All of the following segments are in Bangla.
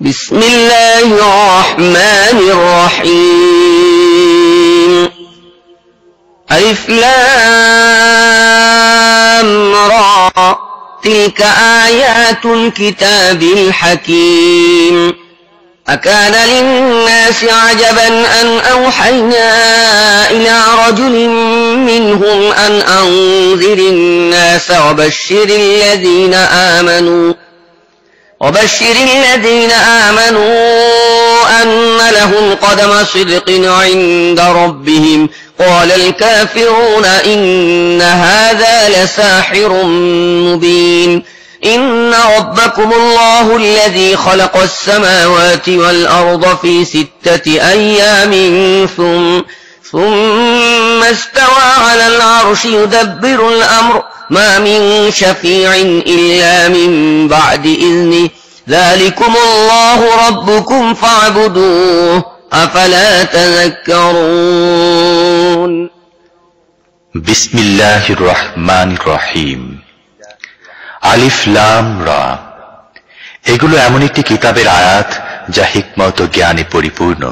بسم الله الرحمن الرحيم ألف لام را تلك آيات الكتاب الحكيم أكان للناس عجبا أن أوحينا إلى رجل منهم أن أنذر الناس وبشر الذين آمنوا أن لهم قدم صدق عند ربهم قال الكافرون إن هذا لساحر مبين إن ربكم الله الذي خلق السماوات والأرض في 6 أيام ثم استوى على العرش يدبر الأمر ما من شفيع إلا من بعد إذنه ذلكم الله ربكم فاعبدوه أفلا تذكرون بسم الله الرحمن الرحيم আলিফ লাম রা এগুলো এমন একটি কিতাবের আয়াত যা হিকমত ও জ্ঞানে পরিপূর্ণ।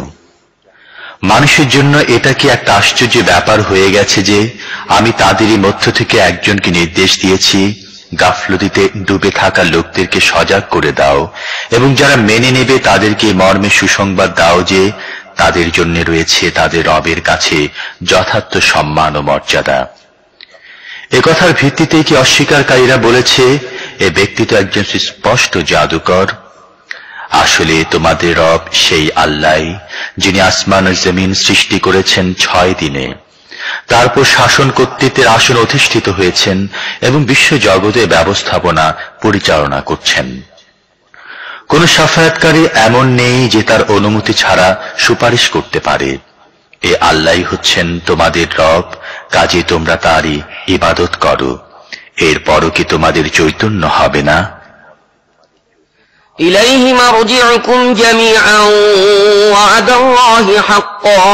মানুষের জন্য এটা কি একটা আশ্চর্য ব্যাপার হয়ে গেছে যে আমি তাদেরই মধ্য থেকে একজনকে নির্দেশ দিয়েছি, গাফলতিতে ডুবে থাকা লোকদেরকে সজাগ করে দাও এবং যারা মেনে নেবে তাদেরকে মর্মে সুসংবাদ দাও যে তাদের জন্য রয়েছে তাদের রবের কাছে যথার্থ সম্মান ও মর্যাদা। একথার ভিত্তিতে কি অস্বীকারীরা বলেছে এ ব্যক্তি তো একজন স্পষ্ট জাদুকর? আসলে তোমাদের রব সেই আল্লাহ যিনি আসমান ও জমিন সৃষ্টি করেছেন 6 দিনে, তারপর শাসন কর্তৃত্বের আসন অধিষ্ঠিত হয়েছেন এবং বিশ্ব জগতের ব্যবস্থাপনা পরিচালনা করছেন। কোন শাফায়াতকারী এমন নেই যে তার অনুমতি ছাড়া সুপারিশ করতে পারে। এ আল্লাহই হচ্ছেন তোমাদের রব, কাজে তোমরা তারই ইবাদত করো। এরপরও কি তোমাদের চৈতন্য হবে না? إليه مرجعكم جميعا وعد الله حقا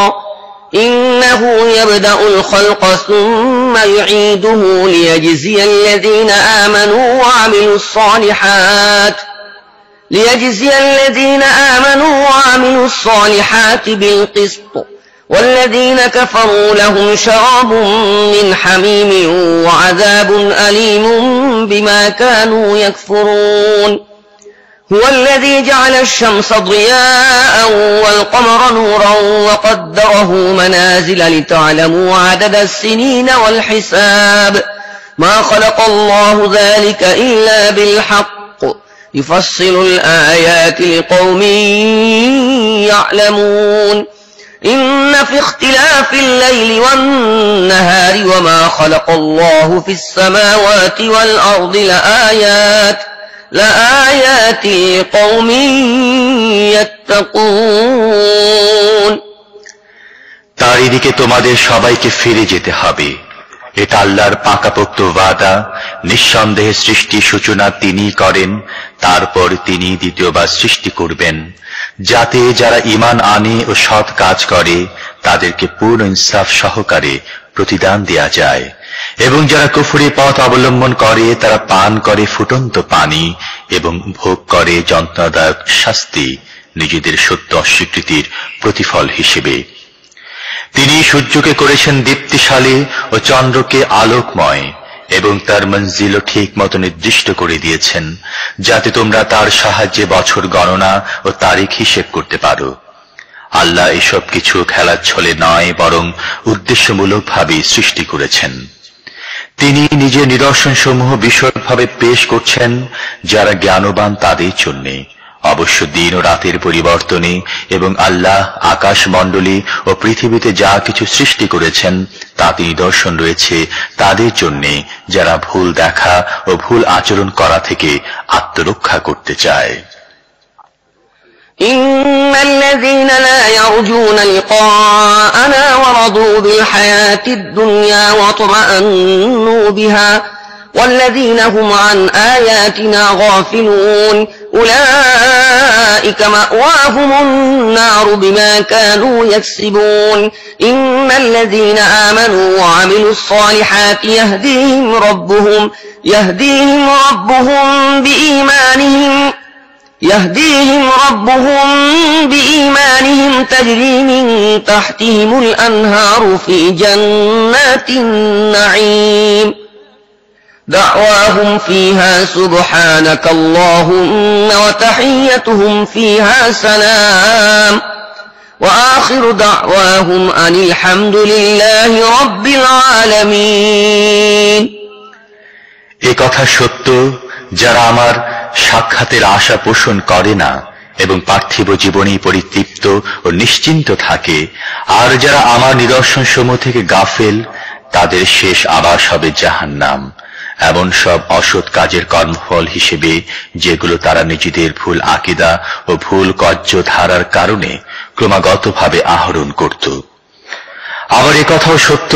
إنه يبدأ الخلق ثم يعيده ليجزي الذين آمنوا وعملوا الصالحات بالقسط والذين كفروا لهم شراب من حميم وعذاب أليم بما كانوا يكفرون هو الذي جعل الشمس ضياء والقمر نورا وقدره منازل لتعلموا عدد السنين والحساب ما خلق الله ذلك إلا بالحق يفصل الآيات لقوم يعلمون إن في اختلاف الليل والنهار وما خلق الله في السماوات والأرض لآيات لقوم يتقون তারই দিকে তোমাদের সবাইকে ফিরে যেতে হবে। এটা আল্লাহর পাকাপোক্ত ওয়াদা। নিঃসন্দেহে সৃষ্টি সূচনা তিনিই করেন, তারপর তিনি দ্বিতীয়বার সৃষ্টি করবেন, যাতে যারা ঈমান আনে ও সৎ কাজ করে তাদেরকে পূর্ণ ইনসাফ সহকারে প্রতিদান দেয়া যায়, এবং যারা কুফরি পথ অবলম্বন করে তারা পান করে ফুটন্ত পানি এবং ভোগ করে যন্ত্রণাদায়ক শাস্তি নিজেদের সত্য অস্বীকৃতির প্রতিফল হিসেবে। তিনি সূর্যকে করেছেন দীপ্তিশালী ও চন্দ্রকে আলোকময় এবং তার মঞ্জিলও ঠিক মতো নির্দিষ্ট করে দিয়েছেন, যাতে তোমরা তার সাহায্যে বছর গণনা ও তারিখ হিসেব করতে পারো। আল্লাহ এসব কিছু খেলার ছলে নয়, বরং উদ্দেশ্যমূলকভাবে সৃষ্টি করেছেন। তিনি নিজের নিদর্শনসমূহ বিশদভাবে পেশ করছেন যারা জ্ঞানবান তাদের জন্যে। অবশ্য দিন ও রাতের পরিবর্তনে এবং আল্লাহ আকাশমণ্ডলী ও পৃথিবীতে যা কিছু সৃষ্টি করেছেন তাতে নিদর্শন রয়েছে তাদের জন্যে যারা ভুল দেখা ও ভুল আচরণ করা থেকে আত্মরক্ষা করতে চায়। إن الذين لا يرجون لقاءنا ورضوا بالحياة الدنيا واطمأنوا بها والذين هم عن آياتنا غافلون أولئك مأواهم النار بما كانوا يكسبون إن الذين آمنوا وعملوا الصالحات يهديهم ربهم بإيمانهم يهديهم ربهم بإيمانهم تجري من تحتهم الأنهار في جنات النعيم دعواهم فيها سبحانك اللهم وتحيتهم فيها سلام وآخر دعواهم أن الحمد لله رب العالمين এ কথা সত্য যারা আমার সাক্ষাতের আশা পোষণ করে না এবং পার্থিব জীবনেই পরিতৃপ্ত ও নিশ্চিন্ত থাকে, আর যারা আমার নিদর্শন সমূহ থেকে গাফেল, তাদের শেষ আবাস হবে জাহান্নাম। এমন সব অসৎ কাজের কর্মফল হিসেবে যেগুলো তারা নিজেদের ভুল আকীদা ও ভুল কর্য ধারার কারণে ক্রমাগতভাবে আহরণ করত। আবার একথাও সত্য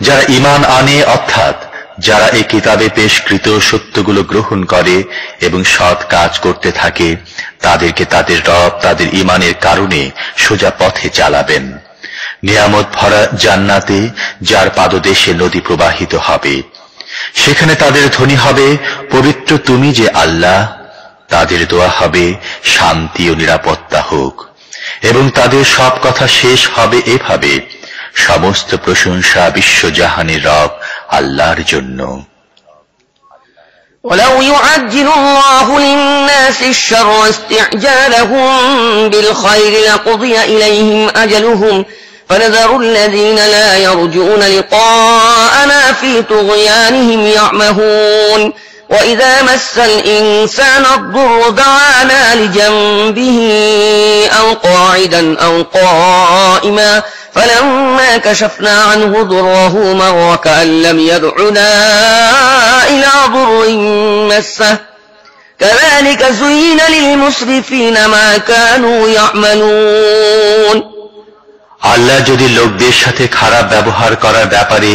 যারা ঈমান আনে, অর্থাৎ যারা এই কিতাবে পেশকৃত সত্যগুলো গ্রহণ করে এবং সৎ কাজ করতে থাকে, তাদেরকে তাদের রব তাদের ঈমানের কারণে সোজা পথে চালাবেন। নিয়ামত ভরা জান্নাতে যার পাদদেশে নদী প্রবাহিত হবে, সেখানে তাদের ধ্বনি হবে পবিত্র তুমি যে আল্লাহ। তাদের দোয়া হবে শান্তি ও নিরাপত্তা হোক, এবং তাদের সব কথা শেষ হবে এভাবে, সমস্ত প্রশংসা বিশ্বজাহানের রব আল্লাহর জন্য। ولو يعجل الله للناس الشر استعجالهم بالخير لقضي إليهم أجلهم فنذر الذين لا يرجون لقاءنا في طغيانهم يعمهون وإذا مس الإنسان الضر دعانا لجنبه أو قاعدا أو قائما فلما كشفنا عنه ضره مر كأن لم يدعنا إلى ضر مسه كذلك زين للمسرفين ما كانوا يعملون আল্লাহ যদি লোকদের সাথে খারাপ ব্যবহার করার ব্যাপারে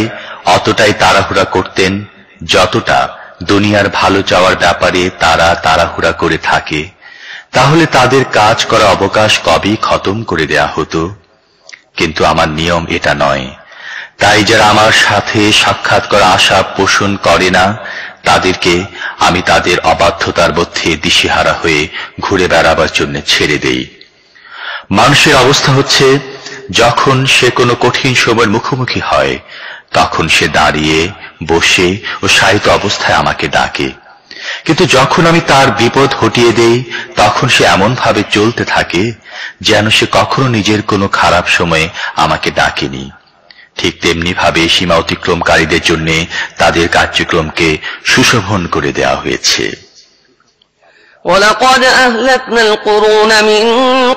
অতটাই তাড়াহুড়া করতেন যতটা দুনিয়ার ভালো চাওয়ার ব্যাপারে তারা তাড়াহুড়া করে থাকে, তাহলে তাদের কাজ করা অবকাশ কবেই খতম করে দেয়া হতো। কিন্তু আমার নিয়ম এটা নয়। তাই যারা আমার সাথে সাক্ষাৎ করা আশা পোষণ করে না, তাদেরকে আমি তাদের অবাধ্যতার মধ্যে দিশেহারা হয়ে ঘুরে বেড়াবার জন্য ছেড়ে দেই। মানুষের অবস্থা হচ্ছে, যখন সে কোনো কঠিন সময়ের মুখোমুখি হয়, তখন সে দাঁড়িয়ে, বসে ও শায়িত অবস্থায় আমাকে ডাকে, কিন্তু যখন আমি তার বিপদ হটিয়ে দেই, তখন সে এমন ভাবে চলতে থাকে যেন সে কখনো নিজের কোনো খারাপ সময়ে আমাকে ডাকেনি। ঠিক তেমনি ভাবে সীমা অতিক্রমকারীদের জন্য তাদের কার্যক্রমকে সুশোভন করে দেওয়া হয়েছে। ولقد أهلكنا القرون من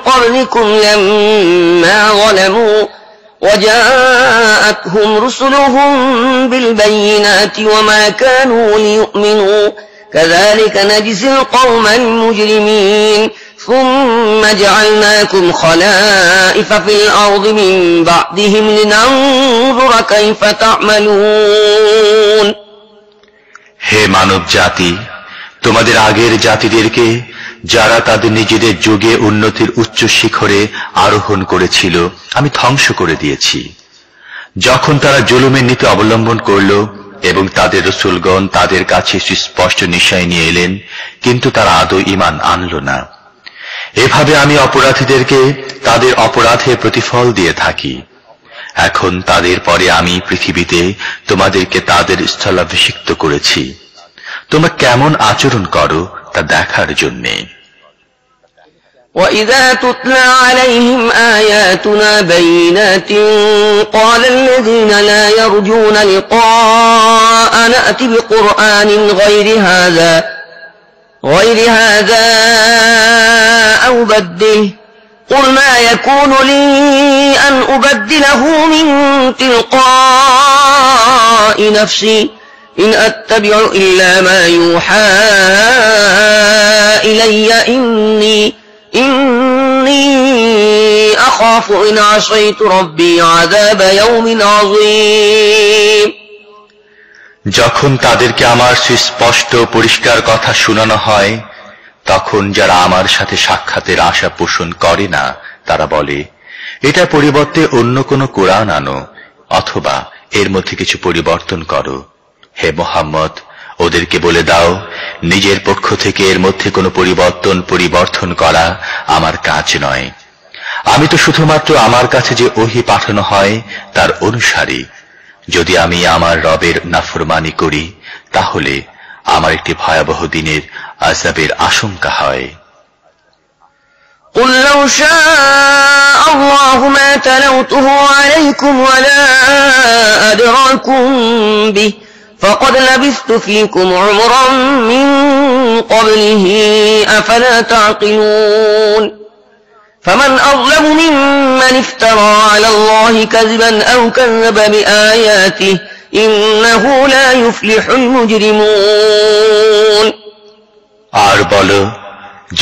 قبلكم لما ظلموا وجاءتهم رسلهم بالبينات وما كانوا ليؤمنوا كذلك نجزي القوم المجرمين ثم جعلناكم خلائف في الأرض من بعدهم لننظر كيف تعملون হে মানব জাতি, তোমাদের আগের জাতিদেরকে যারা তাদের নিজেদের যুগে উন্নতির উচ্চ শিখরে আরোহণ করেছিল আমি ধ্বংস করে দিয়েছি, যখন তারা জুলুমের নীতি অবলম্বন করল এবং তাদের রাসূলগণ তাদের কাছে সুস্পষ্ট নিশাই নিয়ে এলেন, কিন্তু তারা আদৌ ঈমান আনল না। এভাবে আমি অপরাধীদেরকে তাদের অপরাধের প্রতিফল দিয়ে থাকি। এখন তাদের পরে আমি পৃথিবীতে তোমাদেরকে তাদের স্থলাভিষিক্ত করেছি, তোমরা কেমন আচরণ করো তা দেখার জন্যে। وَإِذَا تُتْلَى عَلَيْهِمْ آيَاتُنَا بَيِّنَاتٍ قَالَ الَّذِينَ لَا يَرْجُونَ لِقَاءَنَا ائْتِ بِقُرْآنٍ غَيْرِ هَذَا أَوْ بَدِّلْهُ قُلْ مَا يَكُونُ لِي أَنْ أُبَدِّلَهُ مِنْ تِلْقَاءِ نَفْسِي إِنْ أَتَّبِعُ إِلَّا مَا يُوحَى إِلَيَّ إِنِّي أَخَافُ إِنْ عَصَيْتُ رَبِّي عَذَابَ يَوْمٍ عَظِيمٍ যখন তাদেরকে আমার সুস্পষ্ট পরিষ্কার কথা শোনানো হয়, তখন যারা আমার সাথে সাক্ষাতের আশা পোষণ করে না তারা বলে, এটা পরিবর্তে অন্য কোনো কোরআন আনো অথবা এর মধ্যে কিছু পরিবর্তন করো। হে মুহাম্মদ, ওদেরকে বলে দাও, নিজের পক্ষ থেকে এর মধ্যে কোনো পরিবর্তন করা আমার কাজ নয়। আমি তো শুধুমাত্র আমার কাছে যে ওহী পাঠানো হয় তার অনুসারী। যদি আমি আমার রবের নাফরমানি করি তাহলে আমার একটি ভয়াবহ দিনের আযাবের আশঙ্কা হয়। قل لو شاء الله ما تلوته عليكم ولا أدراكم به فقد لبثت فيكم عمرا من قبله أفلا تعقلون فمن أظلم ممن افترى على الله كذبا أو كذب بآياته إنه لا يفلح المجرمون আর বলো,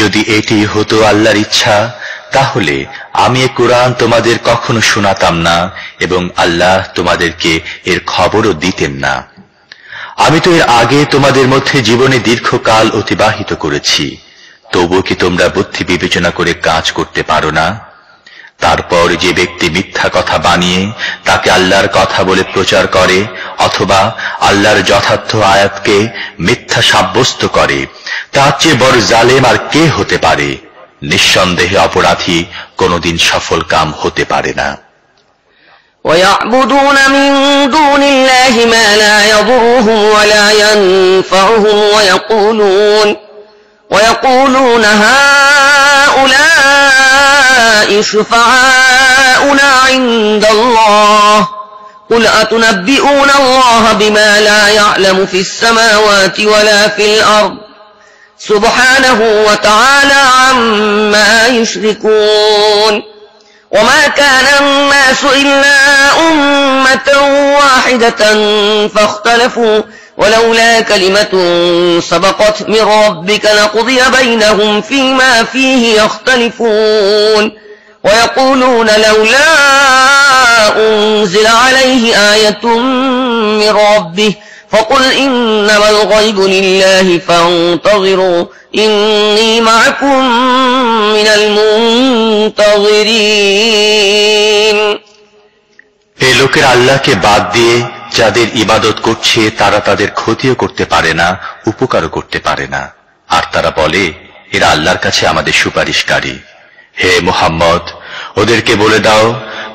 যদি এটি হতো আল্লাহর ইচ্ছা তাহলে আমি এ কুরআন তোমাদের কখনো শোনাতাম না এবং আল্লাহ তোমাদেরকে এর খবরও দিতেন না। আমি তো এর আগে তোমাদের মধ্যে জীবনে দীর্ঘকাল অতিবাহিত করেছি, তবুও কি তোমরা বুদ্ধি বিবেচনা করে কাজ করতে পারো না? তারপর যে ব্যক্তি মিথ্যা কথা বানিয়ে তাকে আল্লাহর কথা বলে প্রচার করে অথবা আল্লাহর যথার্থ আয়াতকে মিথ্যা সাব্যস্ত করে, তার চেয়ে বড় জালেম আর কে হতে পারে? নিঃসন্দেহে অপরাধী কোনদিন সফল কাম হতে পারে না। ويعبدون من دون الله ما لا يضرهم ولا ينفعهم ويقولون هؤلاء شفعاؤنا عند الله قل أتنبئون الله بما لا يعلم في السماوات ولا في الأرض سبحانه وتعالى عما يشركون وما كان الناس إلا أمة واحدة فاختلفوا ولولا كلمة سبقت من ربك لقضي بينهم فيما فيه يختلفون ويقولون لولا أنزل عليه آية من ربه فقل إنما الغيب لله فانتظروا إني معكم من المنتظرين এই লোকের আল্লাহকে বাদ দিয়ে যাদের ইবাদত করছে তারা তাদের ক্ষতিও করতে পারে না, উপকারও করতে পারে না। আর তারা বলে, এরা আল্লাহর কাছে আমাদের সুপারিশকারী। হে মুহাম্মদ, ওদেরকে বলে দাও,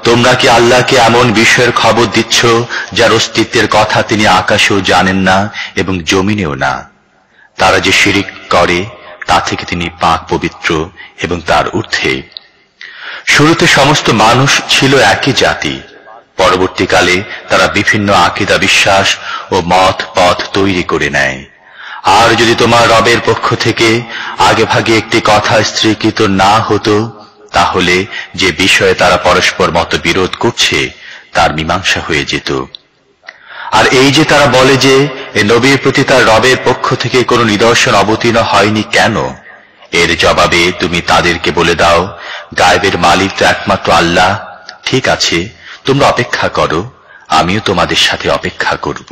তোমরা কি আল্লাহকে এমন বিষয়ের খবর দিচ্ছ যার অস্তিত্বের কথা তিনি আকাশেও জানেন না এবং জমিনেও না? তারা যে শিরিক করে তা থেকে তিনি পাক পবিত্র এবং তার ঊর্ধ্বে। শুরুতে সমস্ত মানুষ ছিল একই জাতি, পরবর্তীকালে তারা বিভিন্ন আকীদা বিশ্বাস ও মত পথ তৈরি করে নেয়। আর যদি তোমার রবের পক্ষ থেকে আগেভাগে একটি কথা স্থিরীকৃত না হতো তাহলে যে বিষয়ে তারা পরস্পর মতবিরোধ করছে তার মীমাংসা হয়ে যেত। আর এই যে তারা বলে যে এ নবীর প্রতি তার রবের পক্ষ থেকে কোনো নিদর্শন অবতীর্ণ হয়নি কেন, এর জবাবে তুমি তাদেরকে বলে দাও, গায়েবের মালিক তো একমাত্র আল্লাহ। ঠিক আছে, তোমরা অপেক্ষা করো, আমিও তোমাদের সাথে অপেক্ষা করব।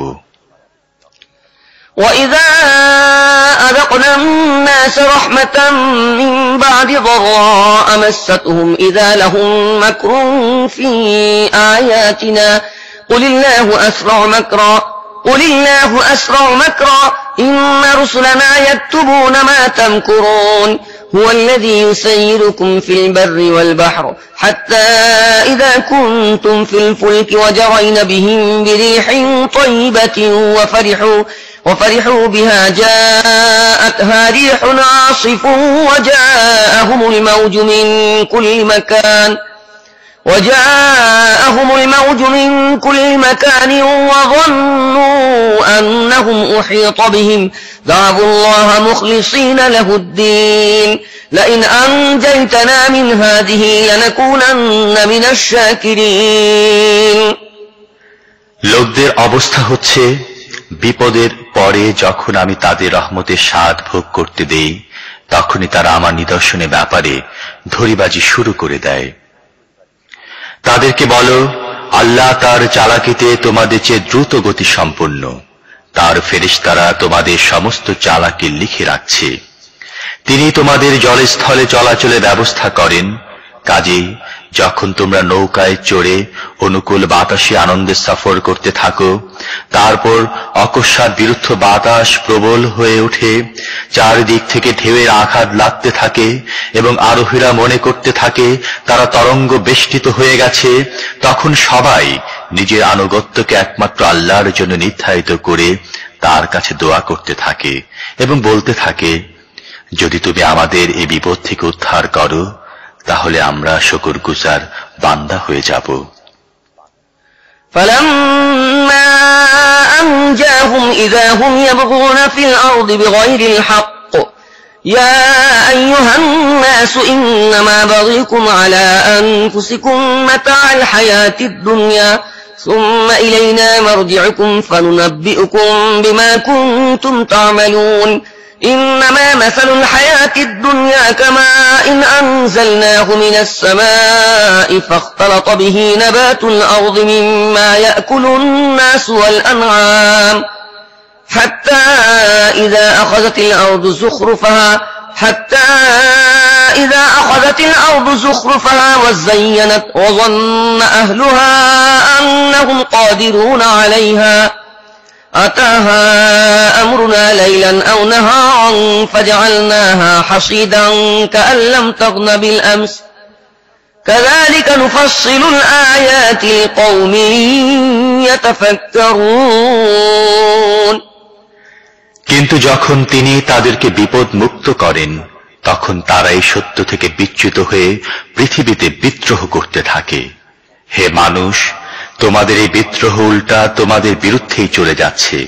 وَإِذَا أَذَقْنَا النَّاسَ رَحْمَةً مِّن بَعْدِ ضَرَّاءٍ مَسَّتْهُمْ إِذَا لَهُم مَّكْرٌ فِي آيَاتِنَا قُلِ اللَّهُ أَسْرَعُ مَكْرًا إِنَّ رُسُلَنَا يَكْتُبُونَ مَا تَمْكُرُونَ هو الذي يسيركم في البر والبحر حتى إذا كنتم في الفلك وجرين بهم بريح طيبة وفرحوا بها جاءتها ريح عاصف وجاءهم الموج من كل مكان وظنوا أنهم أحيط بهم دعوا الله مخلصين له الدين لئن أنجيتنا من هذه لنكونن من الشاكرين লোকদের অবস্থা হচ্ছে, বিপদের পরে যখন আমি তাদের রহমতের স্বাদ ভোগ করতে দেই তখনই তারা আমার নিদর্শনের ব্যাপারে ধরিবাজি শুরু করে দেয়। তাদেরকে বলো, আল্লাহ তার চালাকিতে তোমাদের চেয়ে দ্রুত গতি সম্পন্ন, তার ফেরেশতারা তোমাদের সমস্ত চালাকি লিখে রাখছে। তিনি তোমাদের জলস্থলে চলাচলের ব্যবস্থা করেন, কাজেই যখন তোমরা নৌকায় চড়ে অনুকূল বাতাসে আনন্দে সফর করতে থাকো, তারপর অকস্মাৎ বিরুদ্ধ বাতাস প্রবল হয়ে ওঠে, চারিদিক থেকে ঢেউয়ের আঘাত লাগতে থাকে এবং আরোহীরা মনে করতে থাকে তারা তরঙ্গ বেষ্টিত হয়ে গেছে, তখন সবাই নিজের আনুগত্যকে একমাত্র আল্লাহর জন্য নির্ধারিত করে তার কাছে দোয়া করতে থাকে এবং বলতে থাকে, যদি তুমি আমাদের এই বিপদ থেকে উদ্ধার করো তাহলে আমরা শুকরগুজার বান্দা হয়ে যাব। فلما أنجاهم إذا هم يبغون في الأرض بغير الحق يا أيها الناس إنما بغيكم على أنفسكم متاع الحياة الدنيا ثم إلينا مرجعكم فننبئكم بما كنتم تعملون إنما مثل الحياة الدنيا كماء أنزلناه من السماء فاختلط به نبات الأرض مما يأكل الناس والأنعام حتى إذا أخذت الأرض زخرفها وزينت وظن أهلها أنهم قادرون عليها أتاها أمرنا ليلا أو نهارا فجعلناها حصيدا كأن لم تغن بالأمس كذلك نفصل الآيات لقوم يتفكرون। কিন্তু যখন তিনি তাদেরকে বিপদ মুক্ত করেন তখন তারাই সত্য থেকে বিচ্যুত হয়ে পৃথিবীতে বিদ্রোহ করতে থাকে। হে মানুষ, তোমাদের এই বিদ্রোহ উল্টা তোমাদের বিরুদ্ধেই চলে যাচ্ছে।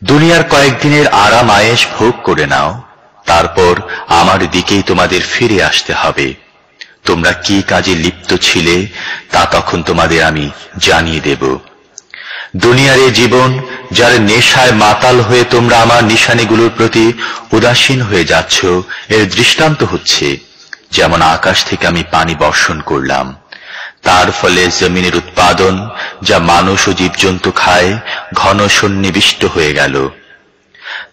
দুনিয়ার কয়েকদিনের আরাম আয়েশ ভোগ করে নাও, তারপর আমার দিকেই তোমাদের ফিরে আসতে হবে। তোমরা কি কাজে লিপ্ত ছিলে তা তখন তোমাদের আমি জানিয়ে দেব। দুনিয়ার এই জীবন যার নেশায় মাতাল হয়ে তোমরা আমার নিশানিগুলোর প্রতি উদাসীন হয়ে যাচ্ছ, এর দৃষ্টান্ত হচ্ছে যেমন আকাশ থেকে আমি পানি বর্ষণ করলাম, তার ফলে জমিনের উৎপাদন যা মানুষ ও জীবজন্তু খায় ঘন সন্নিবিষ্ট হয়ে গেল।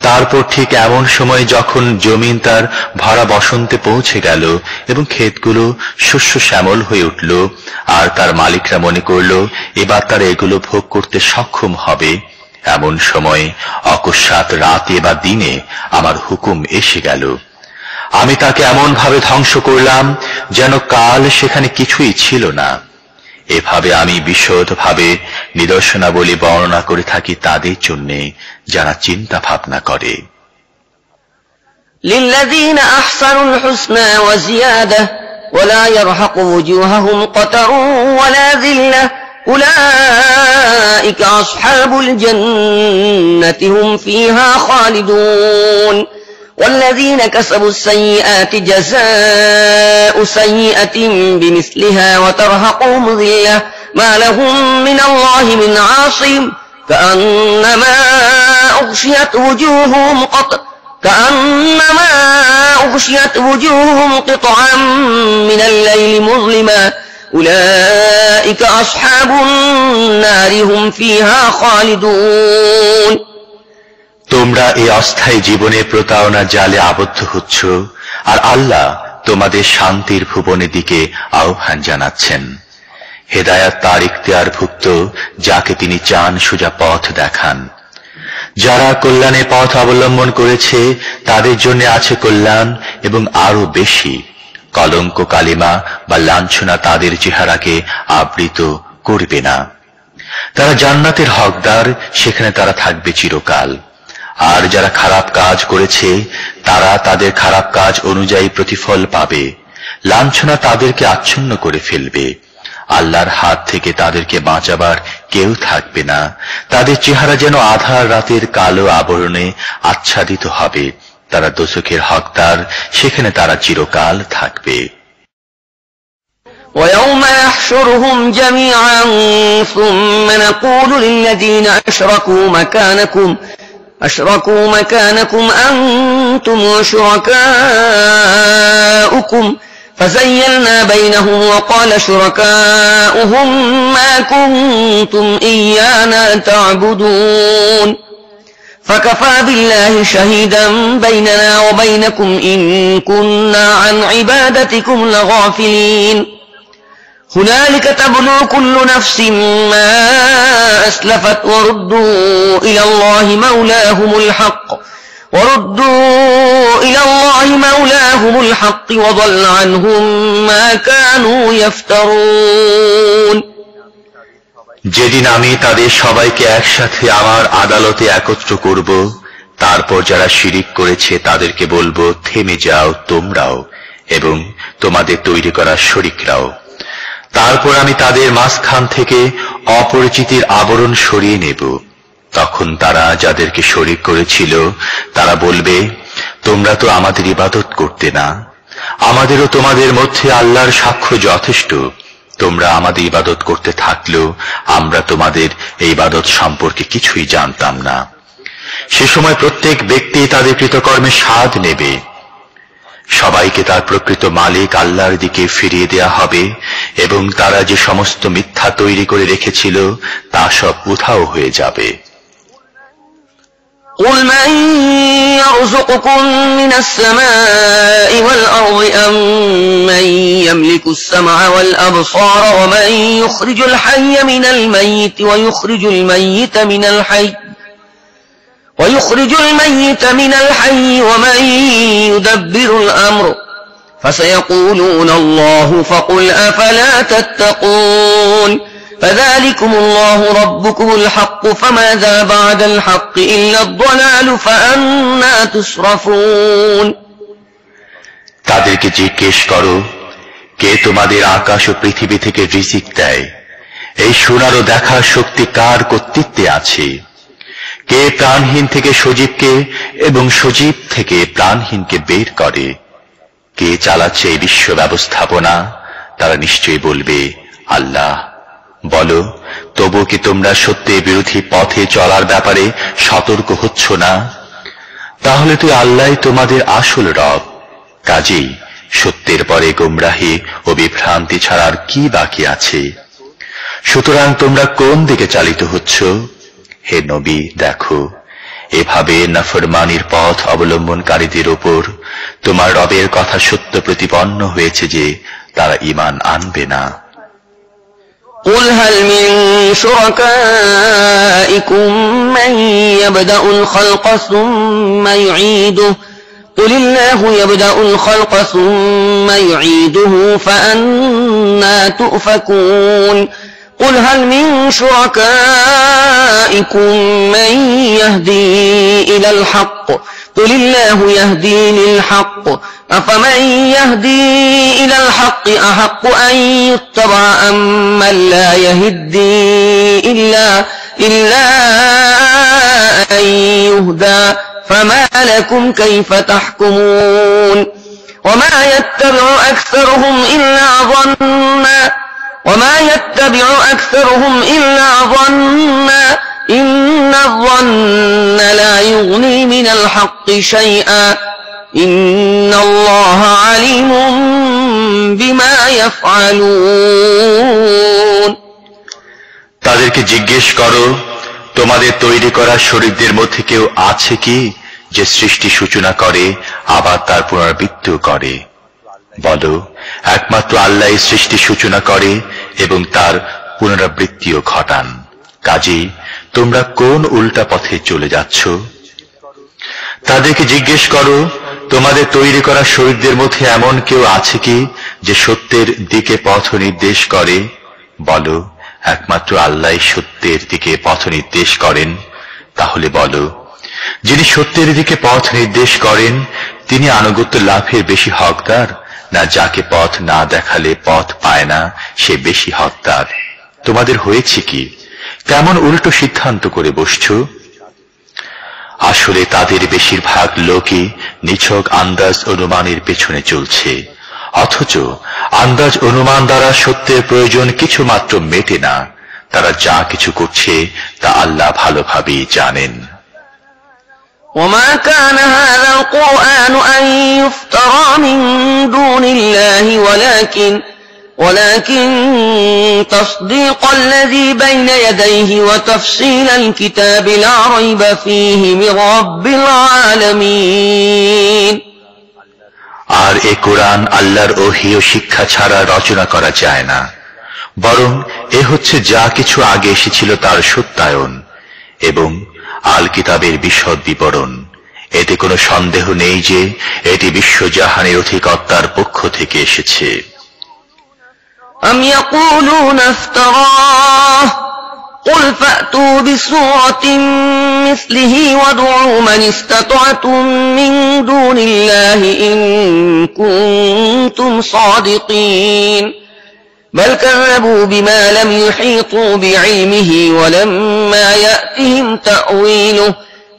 তারপর ঠিক এমন সময় যখন জমিন তার ভরা বসন্তে পৌঁছে গেল এবং ক্ষেতগুলো শস্য শ্যামল হয়ে উঠল আর তার মালিকরা মনে করল এবার তারা এগুলো ভোগ করতে সক্ষম হবে, এমন সময় অকস্মাৎ রাতে বা দিনে আমার হুকুম এসে গেল। আমি তাকে এমন ভাবে ধ্বংস করলাম যেন কাল সেখানে কিছুই ছিল না। এভাবে আমি বিশদভাবে নিদর্শনাবলী বর্ণনা করে থাকি তাদের জন্য যারা চিন্তা ভাবনা করে। লিল্লাযীনা আহসানুল হুসনা ওয়া জিয়াদা ওয়া লা ইয়ারহাকু ওয়ুজুহাহুম কাতারুন ওয়া লা যিল্লাহ উলাইকা আসহাবুল জান্নাতি হুম ফীহা খালিদুন والذين كسبوا السيئات جزاء سيئة بمثلها وترهقهم ذلة ما لهم من الله من عاصم كأنما أغشيت وجوههم قطعا من الليل مظلما أولئك أصحاب النار هم فيها خالدون। তোমরা এই অস্থায়ী জীবনে প্রতারণা জালে আবদ্ধ হচ্ছ আর আল্লাহ তোমাদের শান্তির ভুবনের দিকে আহ্বান জানাচ্ছেন। হেদায়াত তার ইখতিয়ারভুক্ত যাকে তিনি চান সোজা পথ দেখান। যারা কল্যাণের পথ অবলম্বন করেছে তাদের জন্য আছে কল্যাণ এবং আরো বেশি। কলঙ্ক, কালিমা বা লাঞ্ছনা তাদের চেহারাকে আবৃত করবে না। তারা জান্নাতের হকদার, সেখানে তারা থাকবে চিরকাল। আর যারা খারাপ কাজ করেছে তারা তাদের খারাপ কাজ অনুযায়ী প্রতিফল পাবে। লাঞ্ছনা তাদেরকে আচ্ছন্ন করে ফেলবে। আল্লাহর হাত থেকে তাদেরকে বাঁচাবার কেউ থাকবে না। তাদের চেহারা যেন আধার রাতের কালো আবরণে আচ্ছাদিত হবে। তারা দোজখের হকদার, সেখানে তারা চিরকাল থাকবে। ويوم يحشرهم جميعا ثم نقول للذين أشركوا مكانكم أنتم وشركاؤكم فزيلنا بينهم وقال شركاؤهم ما كنتم إيانا تعبدون فكفى بالله شهيدا بيننا وبينكم إن كنا عن عبادتكم لغافلين। هنالك تبلو كل نفس ما أسلفت وردوا إلى الله مولاهم الحق وضل عنهم ما كانوا يفترون যেদিন আমি তাদের সবাইকে একসাথে আমার আদালতে একত্র করব, তারপর যারা শিরিক করেছে তাদেরকে বলবো, থেমে যাও তোমরাও এবং তোমাদের তৈরি করা শরীকরাও। তারপর আমি তাদের মাঝখান থেকে অপরিচিতির আবরণ সরিয়ে নেব। তখন তারা যাদেরকে শরীক করেছিল তারা বলবে, তোমরা তো আমাদের ইবাদত করতে না, আমাদেরও তোমাদের মধ্যে আল্লাহর সাক্ষ্য যথেষ্ট। তোমরা আমাদের ইবাদত করতে থাকলেও আমরা তোমাদের এই ইবাদত সম্পর্কে কিছুই জানতাম না। সে সময় প্রত্যেক ব্যক্তি তাদের কৃতকর্মের স্বাদ নেবে। সবাইকে তার প্রকৃত মালিক আল্লাহর দিকে ফিরিয়ে দেয়া হবে এবং তারা যে সমস্ত মিথ্যা তৈরি করে রেখেছিল তা সব উধাও হয়ে যাবে। قل من يرزقكم من السماء والأرض أم من يملك السمع والأبصار ومن يخرج الحي من الميت ويخرج الميت من الحي ومن يدبر الأمر فسيقولون الله فقل أفلا تتقون فذلكم الله ربكم الحق فماذا بعد الحق إلا الضلال فأنا تصرفون তাদেরকে জিজ্ঞেস করো, কে তোমাদের আকাশ ও পৃথিবী থেকে রিজিক দেয়? এই শোনার ও দেখার শক্তি কার কর্তৃত্বে আছে? কে প্রাণহীন থেকে সজীবকে এবং সজীব থেকে প্রাণহীনকে বের করে? কে চালাচ্ছে এই বিশ্ব ব্যবস্থাপনা? তারা নিশ্চয়ই বলবে, আল্লাহ। বলো, তবু কি তোমরা সত্যের বিরোধী পথে চলার ব্যাপারে সতর্ক হচ্ছ না? তাহলে তো আল্লাহই তোমাদের আসল রব। কাজেই সত্যের পরে গোমরাহি ও বিভ্রান্তি ছাড়ার কি বাকি আছে? সুতরাং তোমরা কোন দিকে চালিত হচ্ছ? হে নবী, দেখো, এভাবে নাফরমানির পথ অবলম্বনকারীদের উপর তোমার রবের কথা সত্য প্রতিপন্ন হয়েছে যে তারা ঈমান আনবে না। قل هل من شركائكم من يبدأ الخلق ثم يعيده قل الله يبدأ الخلق ثم يعيده فأنا تؤفكون قل هل من شركائكم من يهدي إلى الحق قل الله يهدي للحق أفمن يهدي إلى الحق أحق أن يتبع أم من لا يهدي إلا أن يهدى فما لكم كيف تحكمون وما يتبع أكثرهم إلا ظنا إن الظن لا يغني من الحق شيئا إن الله عليم بما يفعلون তাদেরকে জিজ্ঞেস করো, তোমাদের তৈরি করা শরীরদের মধ্যে কেউ আছে কি যে সৃষ্টি সূচনা করে আবার তার পুনরাবৃত্তি করে? বলো, একমাত্র আল্লাহই সৃষ্টি সূচনা করে এবং তার পুনরাবৃত্তিও ঘটান। কাজেই তোমরা কোন উল্টা পথে চলে যাচ্ছ? তাদেরকে জিজ্ঞেস করো, তোমাদের তৈরি করা শরীরদের মধ্যে এমন কেউ আছে কি যে সত্যের দিকে পথ নির্দেশ করে? বলো, একমাত্র আল্লাহই সত্যের দিকে পথ নির্দেশ করেন। তাহলে বলো, যিনি সত্যের দিকে পথ নির্দেশ করেন তিনি আনুগত্য লাভের বেশি হকদার, না যাকে পথ না দেখালে পথ পায় না সে বেশি হকদার? তোমাদের হয়েছে কি? কেমন উল্টো সিদ্ধান্ত করে বসছ? আসলে তাদের বেশিরভাগ লোকই নিছক আন্দাজ অনুমানের পেছনে চলছে, অথচ আন্দাজ অনুমান দ্বারা সত্যের প্রয়োজন কিছু মাত্র মেটে না। তারা যা কিছু করছে তা আল্লাহ ভালোভাবেই জানেন। وما كان هذا القرآن أن يفترى من دون الله ولكن تصديق الذي بين يديه وتفصيل الكتاب لا ريب فيه من رب العالمين আর এ কোরআন আল্লাহর ওহী ও শিক্ষা ছাড়া রচনা করা যায় না। বরং এ হচ্ছে যা কিছু আগে এসেছিল তার সত্যায়ন এবং আল কিতাবের বিশদ বিবরণ। এতে কোনো সন্দেহ নেই যে এটি বিশ্বজাহানের অধিকর্তার পক্ষ থেকে এসেছে। أم يقولون افتراه قل فأتوا بسورة مثله وادعوا من استطعتم من دون الله إن كنتم صادقين بل كذبوا بما لم يحيطوا بعلمه ولما يأتهم تأويله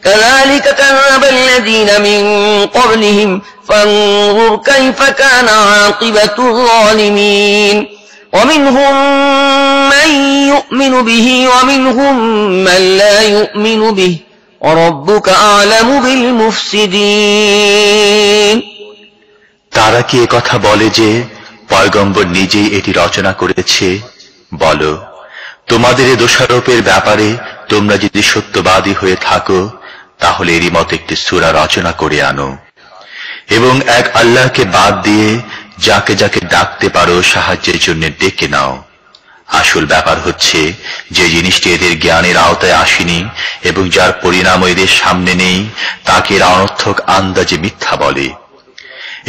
كذلك كذب الذين من قبلهم فانظر كيف كان عاقبة الظالمين ومنهم من يؤمن به ومنهم من لا يؤمن به وربك أعلم بالمفسدين। তারা কি কথা বলে যে পয়গম্বর নিজেই এটি রচনা করেছে? বলো, তোমাদের এই দোষারোপের ব্যাপারে তোমরা যদি সত্যবাদী হয়ে থাকো তাহলে এরই মত একটি সূরা রচনা করে আনো এবং এক আল্লাহকে বাদ দিয়ে যাকে যাকে ডাকতে পারো সাহায্যের জন্য ডেকে নাও। আসল ব্যাপার হচ্ছে যে জিনিসটি এদের জ্ঞানের আওতায় আসেনি এবং যার পরিণাম এদের সামনে নেই তাকে এরা অনর্থক আন্দাজে মিথ্যা বলে।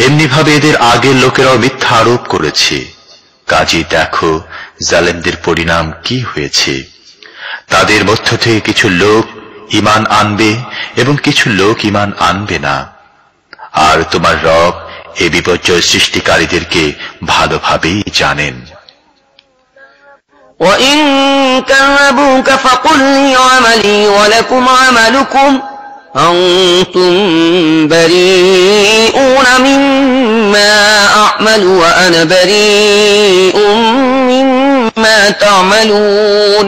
এমনিভাবে এদের আগের লোকেরাও মিথ্যা আরোপ করেছে। কাজেই দেখো জালেমদের পরিণাম কি হয়েছে। তাদের মধ্য থেকে কিছু লোক ঈমান আনবে এবং কিছু লোক ঈমান আনবে না। আর তোমার রব এ বিপর্যয় সৃষ্টিকারীদেরকে ভালোভাবেই জানেন। وَإِن كَذَّبُوكَ فَقُلْ لِي عَمَلِي وَلَكُمْ عَمَلُكُمْ أَنْتُمْ بَرِيئُونَ مِمَّا أَعْمَلُ وَأَنَا بَرِيءٌ مِّمَّا تَعْمَلُونَ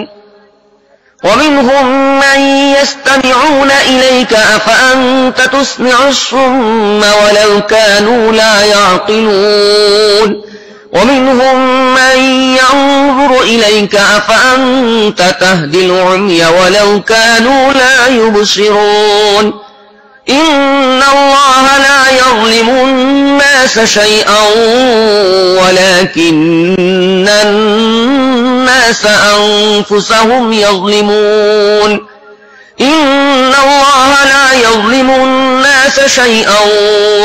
وَمِنْهُمْ مَنْ يَسْتَمِعُونَ إِلَيْكَ أَفَأَنْتَ تُسْمِعُ الصُّمَّ وَلَوْ كَانُوا لَا يَعْقِلُونَ وَمِنْهُمْ مَنْ يَنْظُرُ إِلَيْكَ أَفَأَنْتَ تَهْدِي الْعُمْيَ وَلَوْ كَانُوا لَا يُبْصِرُونَ إِنَّ اللَّهَ لَا يَظْلِمُ النَّاسَ شَيْئًا وَلَكِنَّ النَّاسَ أَنفُسَهُمْ يَظْلِمُونَ إِنَّ اللَّهَ لَا يَظْلِمُ النَّاسَ شَيْئًا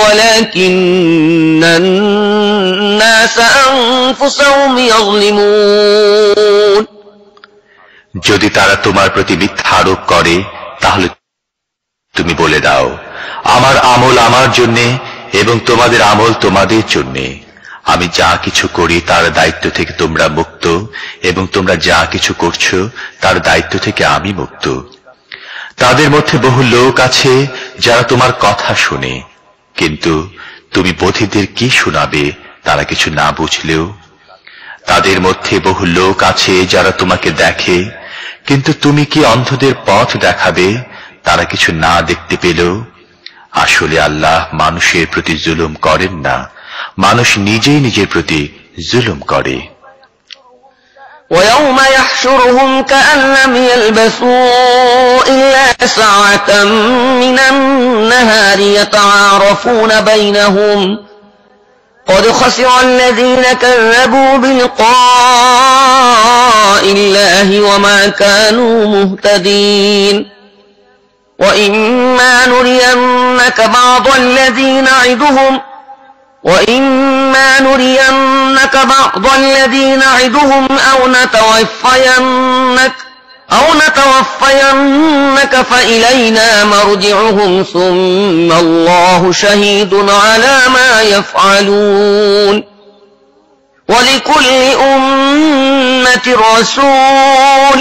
وَلَكِنَّ النَّاسَ أَنفُسَهُمْ يَظْلِمُونَ। যদি তারা তোমার প্রতি মিথ্যা আরোপ করে তাহলে তুমি বলে দাও, আমার আমল আমার জন্যে এবং তোমাদের আমল তোমাদের জন্যে। আমি যা কিছু করি তার দায়িত্ব থেকে তোমরা মুক্ত এবং তোমরা যা কিছু করছো তার দায়িত্ব থেকে আমি মুক্ত। তাদের মধ্যে বহু লোক আছে যারা তোমার কথা শুনে, কিন্তু তুমি বধিরদের কি শোনাবে তারা কিছু না বুঝলেও? তাদের মধ্যে বহু লোক আছে যারা তোমাকে দেখে, কিন্তু তুমি কি অন্ধদের পথ দেখাবে তারা কিছু না দেখতে পেলেও? আসলে আল্লাহ মানুষের প্রতি জুলুম করেন না, মানুষ নিজেই নিজের প্রতি জুলুম করে। وَيَوْمَ يَحْشُرُهُمْ كَأَن لَّمْ يَلْبَثُوا إِلَّا سَاعَةً مِّنَ النَّهَارِ يَتَعَارَفُونَ بَيْنَهُمْ قَدْ خَسِرَ الَّذِينَ كَذَّبُوا بِلِقَاءِ اللَّهِ وَمَا كَانُوا مُهْتَدِينَ وَإِمَّا نُرِيَنَّكَ بَعْضَ الَّذِي نَعِدُهُمْ أَوْ نَتَوَفَّيَنَّكَ فَإِلَيْنَا مَرْجِعُهُمْ ثُمَّ اللَّهُ شَهِيدٌ عَلَى مَا يَفْعَلُونَ وَلِكُلِّ أُمَّةٍ رَسُولٌ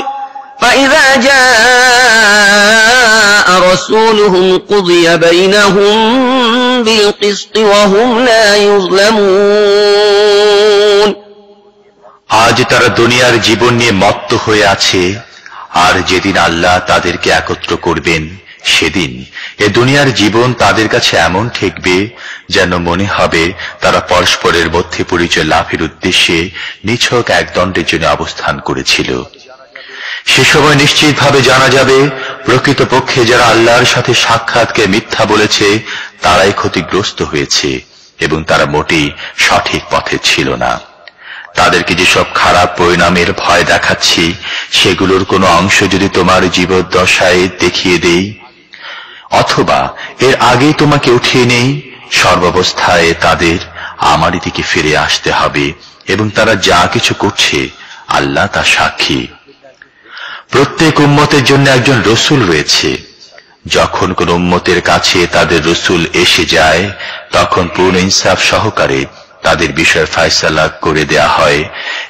فَإِذَا جَاءَ رَسُولُهُمْ قُضِيَ بَيْنَهُم بِالْقِسْطِ وَهُمْ لَا يُظْلَمُونَ। আজ তারা দুনিয়ার জীবন নিয়ে মত্ত হয়ে আছে, আর যেদিন আল্লাহ তাদেরকে একত্র করবেন সেদিন এ দুনিয়ার জীবন তাদের কাছে এমন ঠেকবে যেন মনে হবে তারা পরস্পরের মধ্যে পরিচয় লাভের উদ্দেশ্যে নিছক এক দণ্ডের জন্য অবস্থান করেছিল। সে সময় নিশ্চিতভাবে জানা যাবে প্রকৃতপক্ষে যারা আল্লাহর সাথে সাক্ষাৎকে মিথ্যা বলেছে তারাই ক্ষতিগ্রস্ত হয়েছে এবং তারা মোটেই সঠিক পথে ছিল না। তাদেরকে যেসব খারাপ পরিণামের ভয় দেখাচ্ছি সেগুলোর কোনো অংশ যদি তোমার জীবদ্দশায় দেখিয়ে দেই, অথবা এর আগেই তোমাকে উঠিয়ে নেই, সর্বাবস্থায় তাদের আমারই দিকে ফিরে আসতে হবে এবং তারা যা কিছু করছে আল্লাহ তা সাক্ষী। প্রত্যেক উম্মতের জন্য একজন রসুল রয়েছে। যখন কোন উম্মতের কাছে তাদের রসুল এসে যায় তখন পূর্ণ ইনসাফ সহকারে তাদের বিষয় ফয়সালা করে দেয়া হয়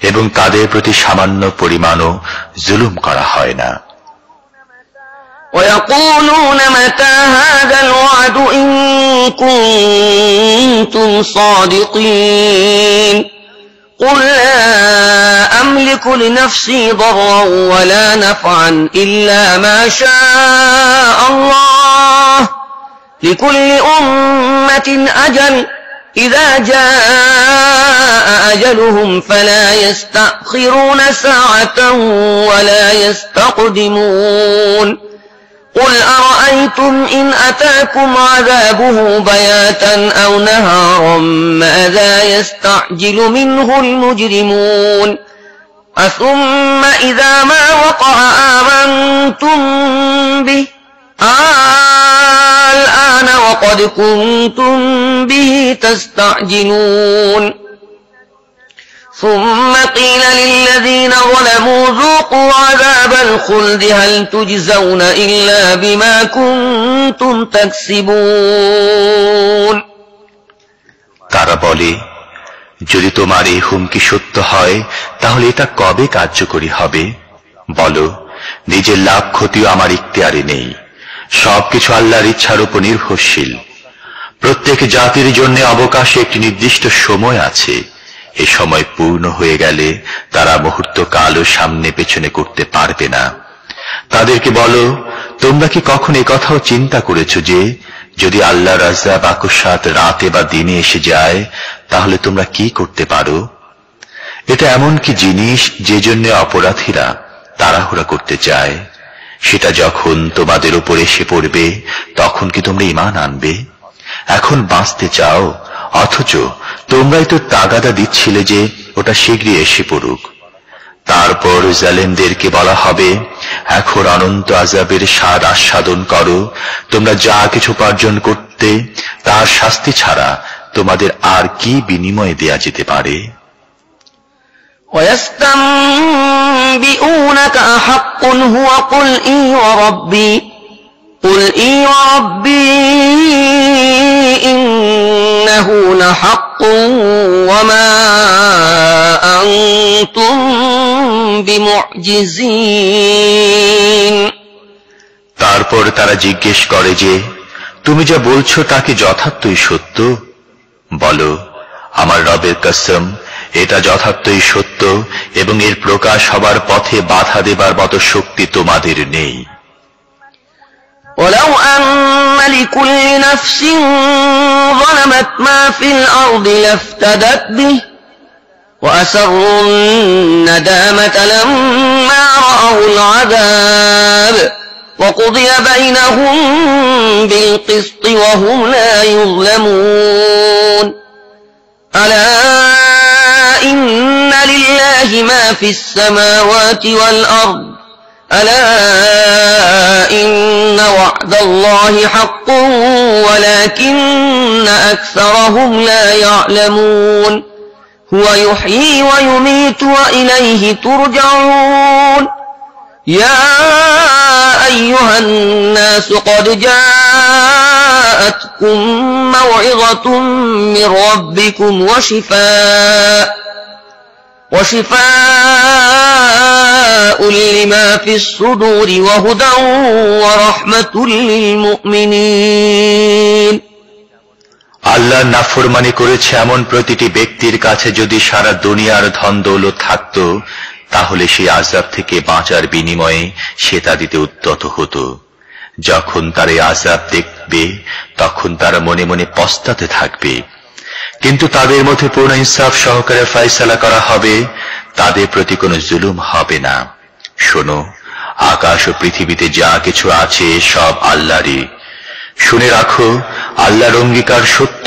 এবং তাদের প্রতি সামান্য পরিমাণও জুলুম করা হয় না। ويقولون متى هذا الوعد إن كنتم صادقين قل لا أملك لنفسي ضرا ولا نفعا إلا ما شاء الله لكل أمة أجل إذا جاء أجلهم فلا يستأخرون ساعة ولا يستقدمون قل أرأيتم إن أتاكم عذابه بياتا أو نهارا ماذا يستعجل منه المجرمون أثم إذا ما وقع آمنتم به الآن وقد كنتم به تستعجلون ثم قيل للذين ظلموا ذوقوا عذاب الخلد هل تجزون إلا بما كنتم تكسبون তারা বলে, যদি তোমার এই হুমকি সত্য হয় তাহলে এটা কবে কার্যকরী হবে? বলো, নিজের লাভ ক্ষতিও আমার ইখতিয়ারে নেই, সবকিছু আল্লাহর ইচ্ছার উপর নির্ভরশীল। প্রত্যেক জাতির জন্য অবকাশে একটি নির্দিষ্ট সময় আছে। এই সময় পূর্ণ হয়ে গেলে তারা মুহূর্ত কালও সামনে পেছনে করতে পারবে না। তাদেরকে বলো, তোমরা কি কখন এই কথাও চিন্তা করেছো যে যদি আল্লাহর আযাব আকস্মাৎ রাতে বা দিনে এসে যায় তাহলে তোমরা কি করতে পারো? এটা এমন কি জিনিস যে জন্য অপরাধীরা তাড়াহুড়া করতে চায়, সেটা যখন তোমাদের উপর এসে পড়বে তখন কি তোমরা ঈমান আনবে? এখন বাঁচতে চাও, অথচ তোমরাই তো তাগাদা দিচ্ছিলে যে ওটা শীঘ্রই এসে পড়ুক। তারপর জালেমদেরকে বলা হবে, এখন অনন্ত আযাবের স্বাদ আস্বাদন করো। তোমরা যা কিছু উপার্জন করতে তার শাস্তি ছাড়া তোমাদের আর কি বিনিময়ে দেয়া যেতে পারে? ويستنبئونك أحق هو قل إي وربي إنه لحق وما أنتم بمعجزين তারপর তারা জিজ্ঞেস করে যে, তুমি যা বলছো তা কি যথার্থই সত্য? বলো, আমার রবের কসম, এটা যথার্থই সত্য এবং এর প্রকাশ হবার পথে বাধা দেবার মতো শক্তি তোমাদের নেই। ولو أن لكل نفس ظلمت ما في الأرض لافتدت به وأسروا الندامة لما رأوا العذاب وقضي بينهم بالقسط وهم لا يظلمون ألا إن لله ما في السماوات والأرض ألا إن وعد الله حق ولكن أكثرهم لا يعلمون هو يحيي ويميت وإليه ترجعون يا أيها الناس قد جاءتكم موعظة من ربكم وشفاء لما في الصدور وهدى ورحمة للمؤمنين আল্লাহ নাফরমানি করেছে এমন প্রতিটি ব্যক্তির কাছে যদি সারা দুনিয়ার ধন দৌলত থাকত তাহলে সেই আযাব থেকে বাঁচার বিনিময়ে সে তা দিতে উদ্যত হতো। যখন তার এই আযাব দেখবে তখন তারা মনে মনে পস্তাতে থাকবে, কিন্তু তাদের মধ্যে পূর্ণ ইনসাফ সহকারে ফয়সালা করা হবে, তাদের প্রতি কোনো জুলুম হবে না। শোনো, আকাশ ও পৃথিবীতে যা কিছু আছে সব আল্লাহরই। শুনে রাখো, আল্লাহর অঙ্গীকার সত্য,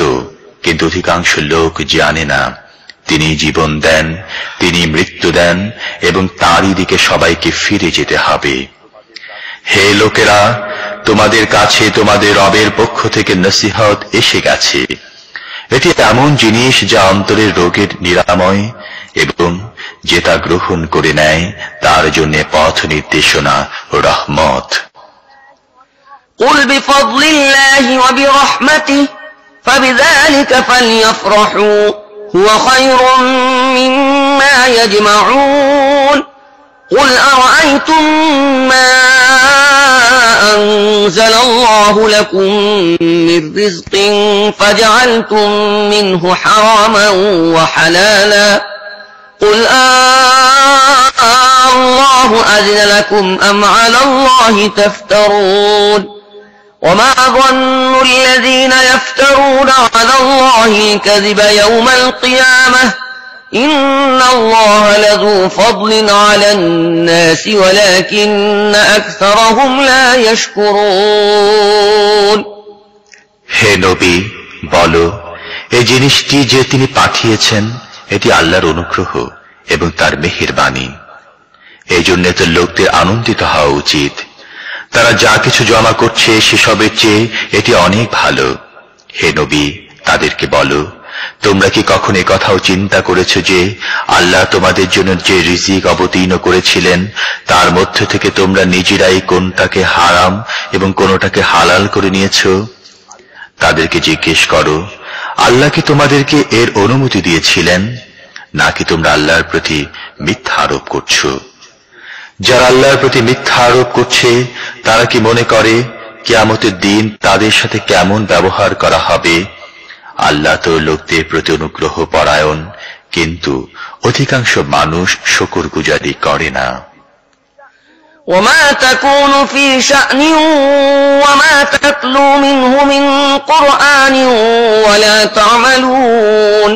কিন্তু অধিকাংশ লোক জানে না। তিনি জীবন দেন, তিনি মৃত্যু দেন এবং তারই দিকে সবাইকে ফিরে যেতে হবে। হে লোকেরা, তোমাদের কাছে তোমাদের রবের পক্ষ থেকে নসিহত এসে গেছে। এটি এমন জিনিস যা অন্তরের রোগের নিরাময়, এবং যে তা গ্রহণ করে নেয় তার জন্য পথ নির্দেশনা ও রহমত। قل بفضل الله وبرحمته فبذلك فليفرحوا هو خير مما يجمعون قل أرأيتم ما أنزل الله لكم من رزق فجعلتم منه حراما وحلالا قل الله أذن لكم أم على الله تفترون وما ظن الذين يفترون على الله الكذب يوم القيامة إن الله لذو فضل على الناس ولكن أكثرهم لا يشكرون হে নবী, বলো, এই জিনিসটি যে তিনি পাঠিয়েছেন এটি আল্লাহর অনুগ্রহ এবং তার মেহেরবানি। এই জন্য তো লোকদের আনন্দিত হওয়া উচিত। তারা যা কিছু জমা করছে সেসবের চেয়ে এটি অনেক ভালো। হে নবী, তাদেরকে বলো, তোমরা কি কখনো কথাও চিন্তা করেছো যে আল্লাহ তোমাদের জন্য যে রিজিক অবতীর্ণ করেছিলেন তার মধ্য থেকে তোমরা নিজেরাই কোনটাকে হারাম এবং কোনটাকে হালাল করে নিয়েছো? তাদেরকে জিজ্ঞেস করো, আল্লাহ কি তোমাদেরকে এর অনুমতি দিয়েছিলেন, নাকি তোমরা আল্লাহর প্রতি মিথ্যা আরোপ করছো? যারা আল্লাহর প্রতি মিথ্যা আরোপ করছে তারা কি মনে করে কিয়ামতের দিন তাদের সাথে কেমন ব্যবহার করা হবে? আল্লাহ তো লোকদের প্রতি অনুগ্রহ পরায়ণ, কিন্তু অধিকাংশ মানুষ শুকরগুজারি করে না। وما تكون في شأن وما تتلو منه من قرآن ولا تعملون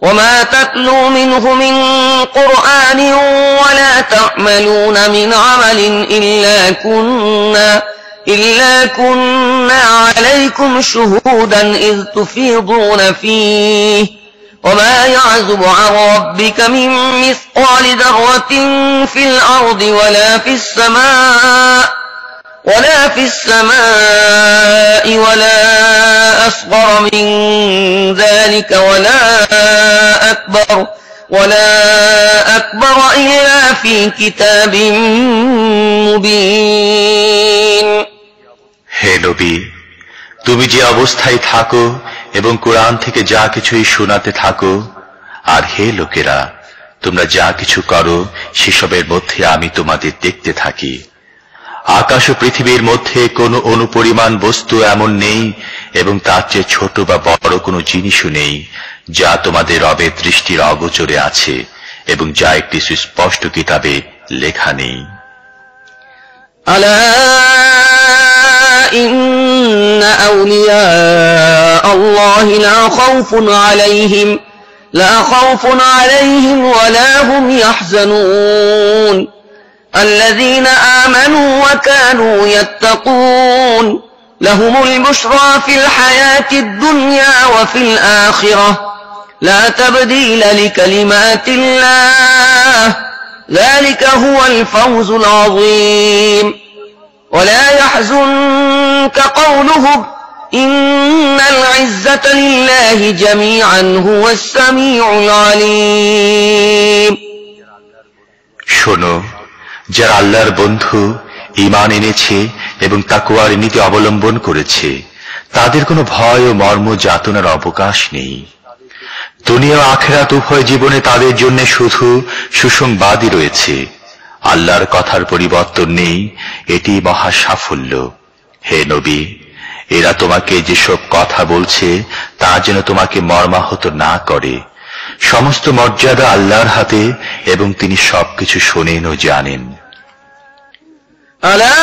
وما تتلو منه من قرآن ولا تعملون من عمل إلا كنا عليكم شهودا إذ تفيضون فيه وما يعزب عن ربك من مثقال ذرة في الأرض ولا في السماء ولا أصغر من ذلك ولا أكبر إلا في كتاب مبين হে নবী, তুমি যে অবস্থায় থাকো এবং কোরআন থেকে যা কিছুই শোনাতে থাকো, আর হে লোকেরা, তোমরা যা কিছু করো সেসবের মধ্যে আমি তোমাদের দেখতে থাকি। আকাশ ও পৃথিবীর মধ্যে কোনো অনুপরিমাণ বস্তু এমন নেই এবং তার চেয়ে ছোট বা বড় কোনো জিনিসও নেই যা তোমাদের রবের দৃষ্টির অগোচরে আছে এবং যা একটি সুস্পষ্ট কিতাবে লেখা নেই। আলা ইন্না আউলিয়া আল্লাহি লা খাউফুন আলাইহিম ওয়া লা হুম ইয়াহজানুন الذين آمنوا وكانوا يتقون لهم البشرى في الحياة الدنيا وفي الآخرة لا تبديل لكلمات الله ذلك هو الفوز العظيم ولا يحزنك قولهم إن العزة لله جميعا هو السميع العليم শোনো, যারা আল্লাহর বন্ধু, ঈমান এনেছে এবং তাকওয়ার নীতি অবলম্বন করেছে, তাদের কোনো ভয় ও মর্ম যাতনার অবকাশ নেই। দুনিয়া ও আখিরাত উভয় জীবনে তাদের জন্য শুধু সুসংবাদই রয়েছে। আল্লাহর কথার পরিবর্তন নেই, এটি মহা সাফল্য। হে নবী, এরা তোমাকে যেসব কথা বলছে তা যেন তোমাকে মর্মাহত না করে। সমস্ত মর্যাদা আল্লাহর হাতে এবং তিনি সবকিছু শোনেন ও জানেন। আলা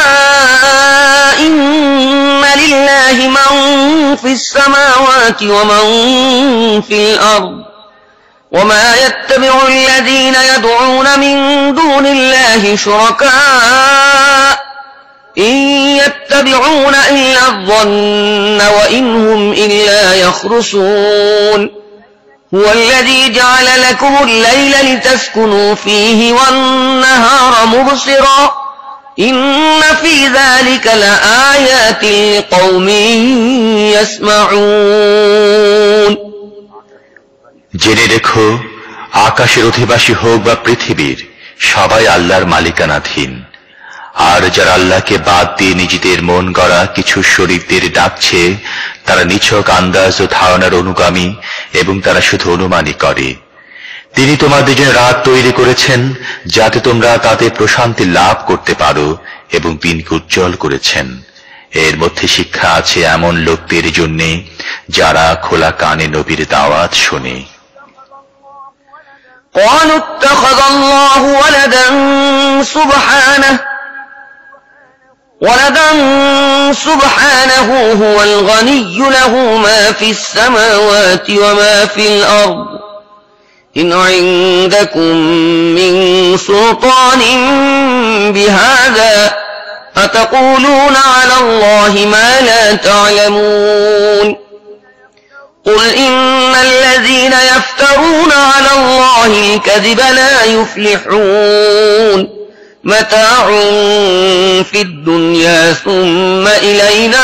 ইন্না লিল্লাহি মান ফিস সামাওয়াতি ওয়া মান ফিল আরদ ওয়া মা ইয়াত্তাবি'ু আল্লাযীনা ইয়াদ'উনা মিন দুনিল্লাহি শুরাকা ইন ইয়াত্তাবি'ুনা ইল্লা আয-যন্না ওয়া ইন হুম ইল্লা ইয়াখরুসুন هو الذي جعل لكم الليل لتسكنوا فيه والنهار مبصرا إن في ذلك لآيات لقوم يسمعون জেনে রেখো, আকাশের অধিবাসী হোক বা পৃথিবীর, সবাই আল্লাহর মালিকানাধীন। আর যারা আল্লাহকে বাদ দিয়ে নিজেদের মন গড়া কিছু শরীরদের ডাকছে, তারা নিছক আন্দাজ ও ধারণার অনুগামী এবং তারা শুধু অনুমানই করে। তিনি তোমাদের জন্য রাত তৈরি করেছেন যাতে তোমরা তাতে প্রশান্তি লাভ করতে পারো এবং দিনকে উজ্জ্বল করেছেন। এর মধ্যে শিক্ষা আছে এমন লোকদের জন্য যারা খোলা কানে নবীর দাওয়াত শোনে। قالوا اتخذ الله ولدا سبحانه هو الغني له ما في السماوات وما في الأرض إن عندكم من سلطان بهذا أتقولون على الله ما لا تعلمون قل إن الذين يفترون على الله الكذب لا يفلحون متاع في الدنيا ثم إلينا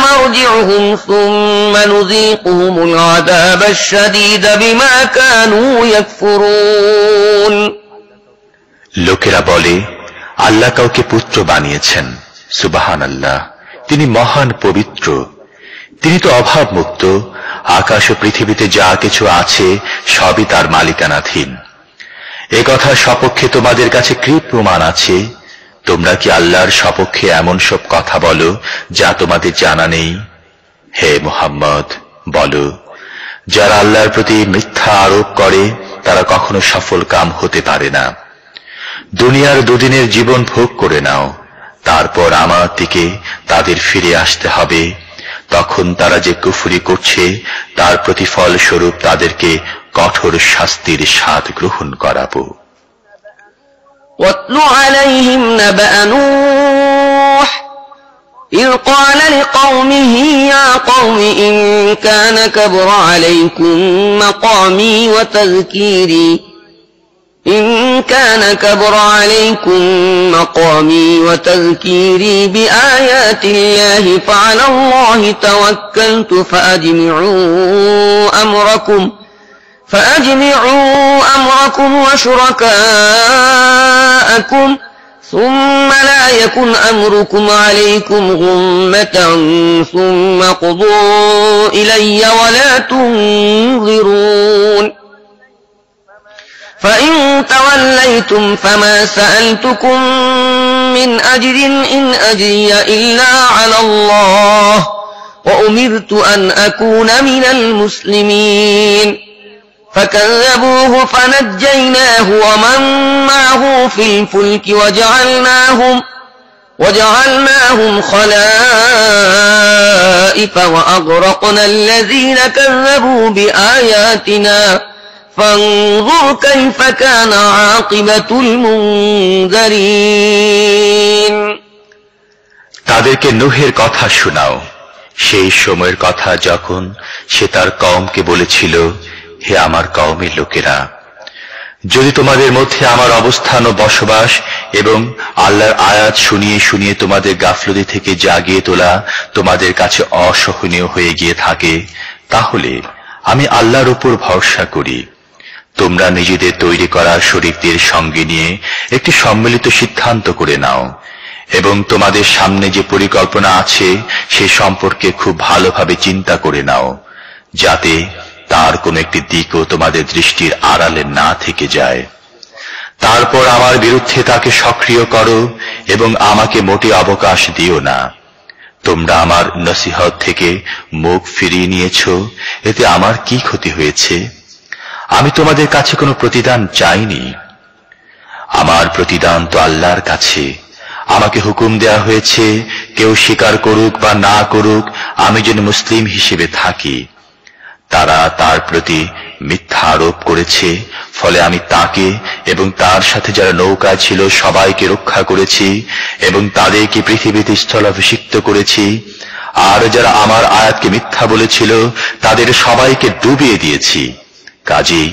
مرجعهم ثم نذيقهم العذاب الشديد بما كانوا يكفرون লোকেরা বলে, আল্লাহ কাউকে পুত্র বানিয়েছেন। সুবহানাল্লাহ, তিনি মহান পবিত্র। তিনি তো অভাব মুক্ত। আকাশ ও পৃথিবীতে যা কিছু আছে সবই তার মালিকানাধীন। এ কথার সপক্ষে তোমাদের কাছে কি প্রমাণ আছে? তোমরা কি আল্লাহর সপক্ষে এমন সব কথা বলো যা তোমাদের জানা নেই? হে মুহাম্মদ, বলো, যারা আল্লাহর প্রতি মিথ্যা আরোপ করে তারা কখনো সফল কাম হতে পারে না। দুনিয়ার দুদিনের জীবন ভোগ করে নাও, তারপর আমার দিকে তাদের ফিরে আসতে হবে। তখন তারা যে কুফরি করছে তার প্রতিফল স্বরূপ তাদেরকে কঠোর শাস্তির স্বাদ গ্রহণ করাবো। واتل عليهم نبأ نوح إذ قال لقومه يا قوم إن كان كبر عليكم مقامي وتذكيري بآيات الله فعلى الله توكلت فأجمعوا أمركم وشركاءكم ثم لا يكن أمركم عليكم غمة ثم قضوا إلي ولا تنظرون فإن توليتم فما سألتكم من أجر إن أجري إلا على الله وأمرت أن أكون من المسلمين فكذبوه فنجيناه ومن معه في الفلك وجعلناهم خلائف وأغرقنا الذين كذبوا بآياتنا فانظر كيف كان عاقبة المنذرين তাদেরকে নূহের কথা শোনাও, সেই সময়ের কথা যখন সে তার কওমকে বলেছিল, হে আমার কওমের লোকেরা, যদি তোমাদের মধ্যে আমার অবস্থান ও বসবাস এবং আল্লাহর আয়াত শুনিয়ে শুনিয়ে তোমাদের গাফলতি থেকে জাগিয়ে তোলা তোমাদের কাছে অসহনীয় হয়ে গিয়ে থাকে, তাহলে আমি আল্লাহর উপর ভরসা করি। তোমরা নিজেদের তৈরি করা শরীকদের সঙ্গে নিয়ে একটি সম্মিলিত সিদ্ধান্ত করে নাও এবং তোমাদের সামনে যে পরিকল্পনা আছে সে সম্পর্কে খুব ভালোভাবে চিন্তা করে নাও, যাতে তার কোন একটি দিকও তোমাদের দৃষ্টির আড়ালে না থেকে যায়। তারপর আমার বিরুদ্ধে তাকে সক্রিয় করো এবং আমাকে মোটে অবকাশ দিও না। তোমরা আমার নসিহত থেকে মুখ ফিরিয়ে নিয়েছ, এতে আমার কি ক্ষতি হয়েছে? আমি তোমাদের কাছে কোনো প্রতিদান চাইনি। আমার প্রতিদান তো আল্লাহর কাছে। আমাকে হুকুম দেয়া হয়েছে, কেউ স্বীকার করুক বা না করুক, আমি যেন মুসলিম হিসেবে থাকি। তারা তার প্রতি মিথ্যা আরোপ করেছে, ফলে আমি তাকে এবং তার সাথে যারা নৌকায় ছিল সবাইকে রক্ষা করেছি এবং তাদেরকে পৃথিবীতে স্থলাভিষিক্ত করেছি। আর যারা আমার আয়াতকে মিথ্যা বলেছিল তাদের সবাইকে ডুবিয়ে দিয়েছি। কাজেই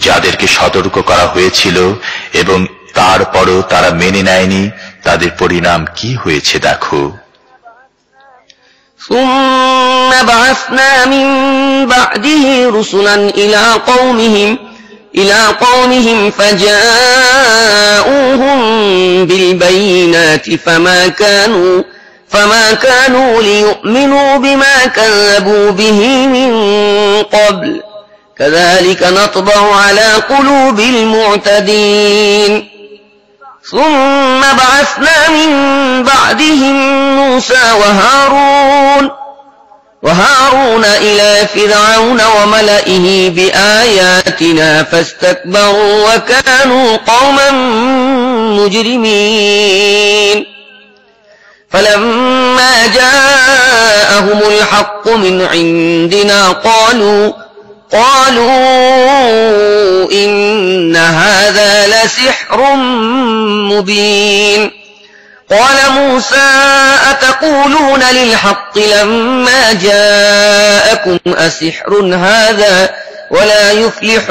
যাদেরকে সতর্ক করা হয়েছিল এবং তারপরও তারা মেনে নেয়নি, তাদের পরিণাম কি হয়েছে দেখো। ثم بعثنا من بعده رسلا إلى قومهم فجاءوهم بالبينات فما كانوا ليؤمنوا بما كذبوا به من قبل كذلك نطبع على قلوب المعتدين ثم بعثنا من بعدهم موسى وهارون إلى فرعون وملئه بآياتنا فاستكبروا وكانوا قوما مجرمين فلما جاءهم الحق من عندنا قالوا إن هذا لسحر مبين قال موسى أتقولون للحق لما جاءكم أسحر هذا ولا يفلح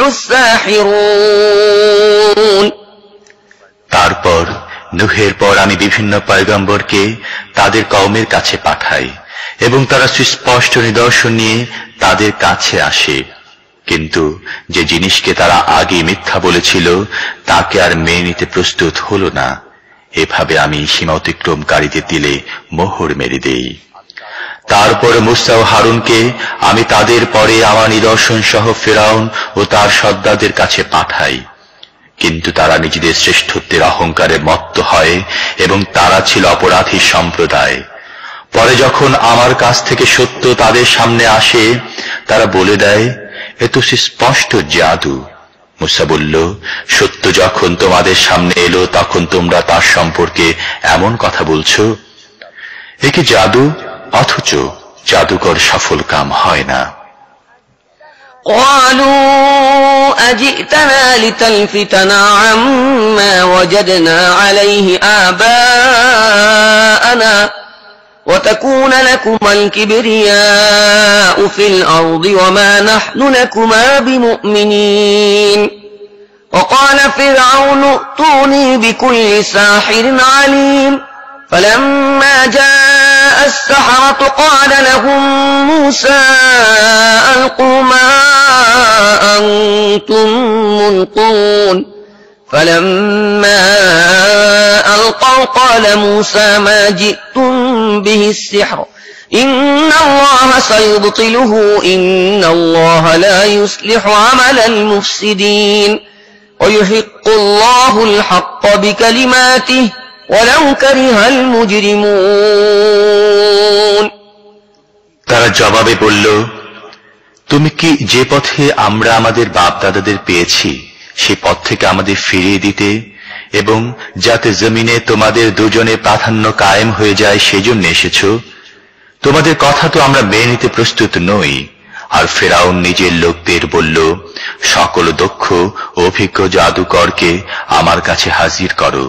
الساحرون তারপর নূহের পর আমি বিভিন্ন পয়গম্বরকে তাদের কওমের কাছে পাঠাই এবং তারা সুস্পষ্ট নিদর্শন নিয়ে তাদের কাছে আসে, কিন্তু যে জিনিসকে তারা আগে মিথ্যা বলেছিল তাকে আর মেনে নিতে প্রস্তুত হলো না। এভাবে আমি সীমা অতিক্রমকারীদের দিলে মোহর মেরে দেই। তারপর মূসা ও হারুনকে আমি তাদের পরে আমার নিদর্শন সহ ফিরআউন ও তার সর্দারদের কাছে পাঠাই, কিন্তু তারা নিজেদের শ্রেষ্ঠত্বের অহংকারে মত্ত হয় এবং তারা ছিল অপরাধী সম্প্রদায়। পরে যখন আমার কাছ থেকে সত্য তাদের সামনে আসে তারা বলে দেয়, এ তো স্পষ্ট জাদু। মূসা বলল, সত্য যখন তোমাদের সামনে এলো তখন তোমরা তার সম্পর্কে এমন কথা বলছো? এ কি জাদু? অথচ জাদুকর সফল কাম হয় না। قالوا أجئتنا لتلفتنا عما وجدنا عليه آباءنا وتكون لكما الكبرياء في الأرض وما نحن لكما بمؤمنين وقال فرعون ائتوني بكل ساحر عليم فلما جاء السحرة قال لهم موسى ألقوا ما أنتم ملقون فلما ألقوا قال موسى ما جئتم به السحر إن الله سيبطله إن الله لا يصلح عمل المفسدين ويحق الله الحق بكلماته ولو كره المجرمون তারা জবাবে বলল, তুমি কি যে পথে আমরা আমাদের বাপ দাদাদের পেয়েছি সে পথ থেকে আমাদের ফিরিয়ে দিতে এবং যাতে জমিনে তোমাদের দুজনে প্রাধান্য কায়েম হয়ে যায় সেজন্য এসেছো? তোমাদের কথা তো আমরা মেনে নিতে প্রস্তুত নই। আর ফিরআউন নিজের লোকদের বলল, সকল দক্ষ ও অভিজ্ঞ জাদুকরকে আমার কাছে হাজির করো।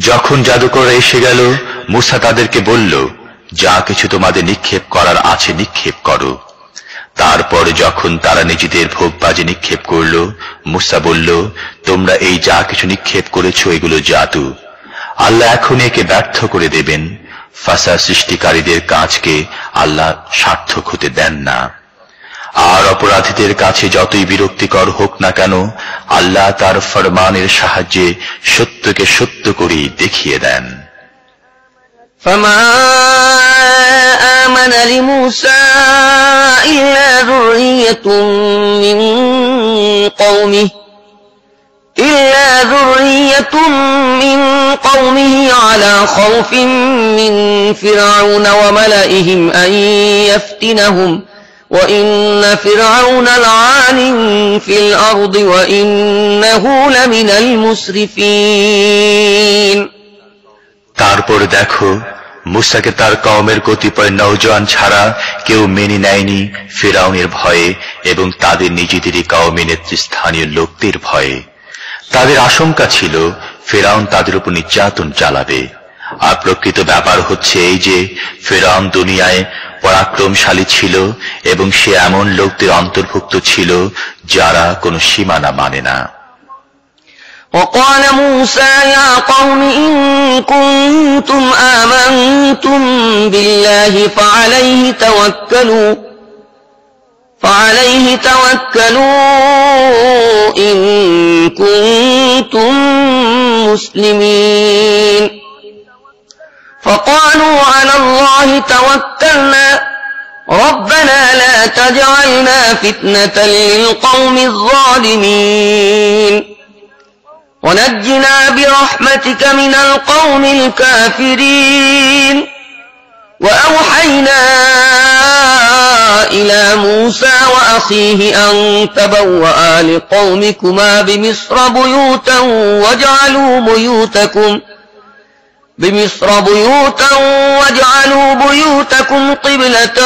যখন জাদুকররা এসে গেল মূসা তাদেরকে বলল, যা কিছু তোমাদের নিক্ষেপ করার আছে নিক্ষেপ করো। তারপর যখন তারা নিজেদের ভোগবাজি নিক্ষেপ করল, মূসা বলল, তোমরা এই যা কিছু নিক্ষেপ করেছো এগুলো জাদু। আল্লাহ এখন একে ব্যর্থ করে দেবেন। ফাসাদ সৃষ্টিকারীদের কাজকে আল্লাহ সার্থক হতে দেন না। আর অপরাধীদের কাছে যতই বিরক্তিকর হোক না কেন, আল্লাহ তার ফরমানের সাহায্যে সত্যকে সত্য করে দেখিয়ে দেন। فما آمن لموسى إلا ذرية من قومه على خوف من فرعون وملئهم أن يفتنهم وإن فرعون لعال في الأرض وإنه لمن المسرفين তারপর দেখো, মুসাকে তার কওমের কতিপয় নওজোয়ান ছাড়া কেউ মেনে নেয়নি ফিরআউনের ভয়ে এবং তাদের নিজেদেরই কওমের নেতৃস্থানীয় লোকদের ভয়ে। তাদের আশঙ্কা ছিল ফিরআউন তাদের উপর নির্যাতন চালাবে। আর প্রকৃত ব্যাপার হচ্ছে এই যে ফিরআউন দুনিয়ায় পরাক্রমশালী ছিল এবং সে এমন লোকদের অন্তর্ভুক্ত ছিল যারা কোনো সীমানা মানে না। وقال موسى يا قوم إن كنتم آمنتم بالله فعليه توكلوا إن كنتم مسلمين فقالوا على الله توكلنا ربنا لا تجعلنا فتنة للقوم الظالمين ونجنا برحمتك من القوم الكافرين وأوحينا إلى موسى وأخيه أن تبوأ لقومكما بمصر واجعلوا بيوتكم قبلة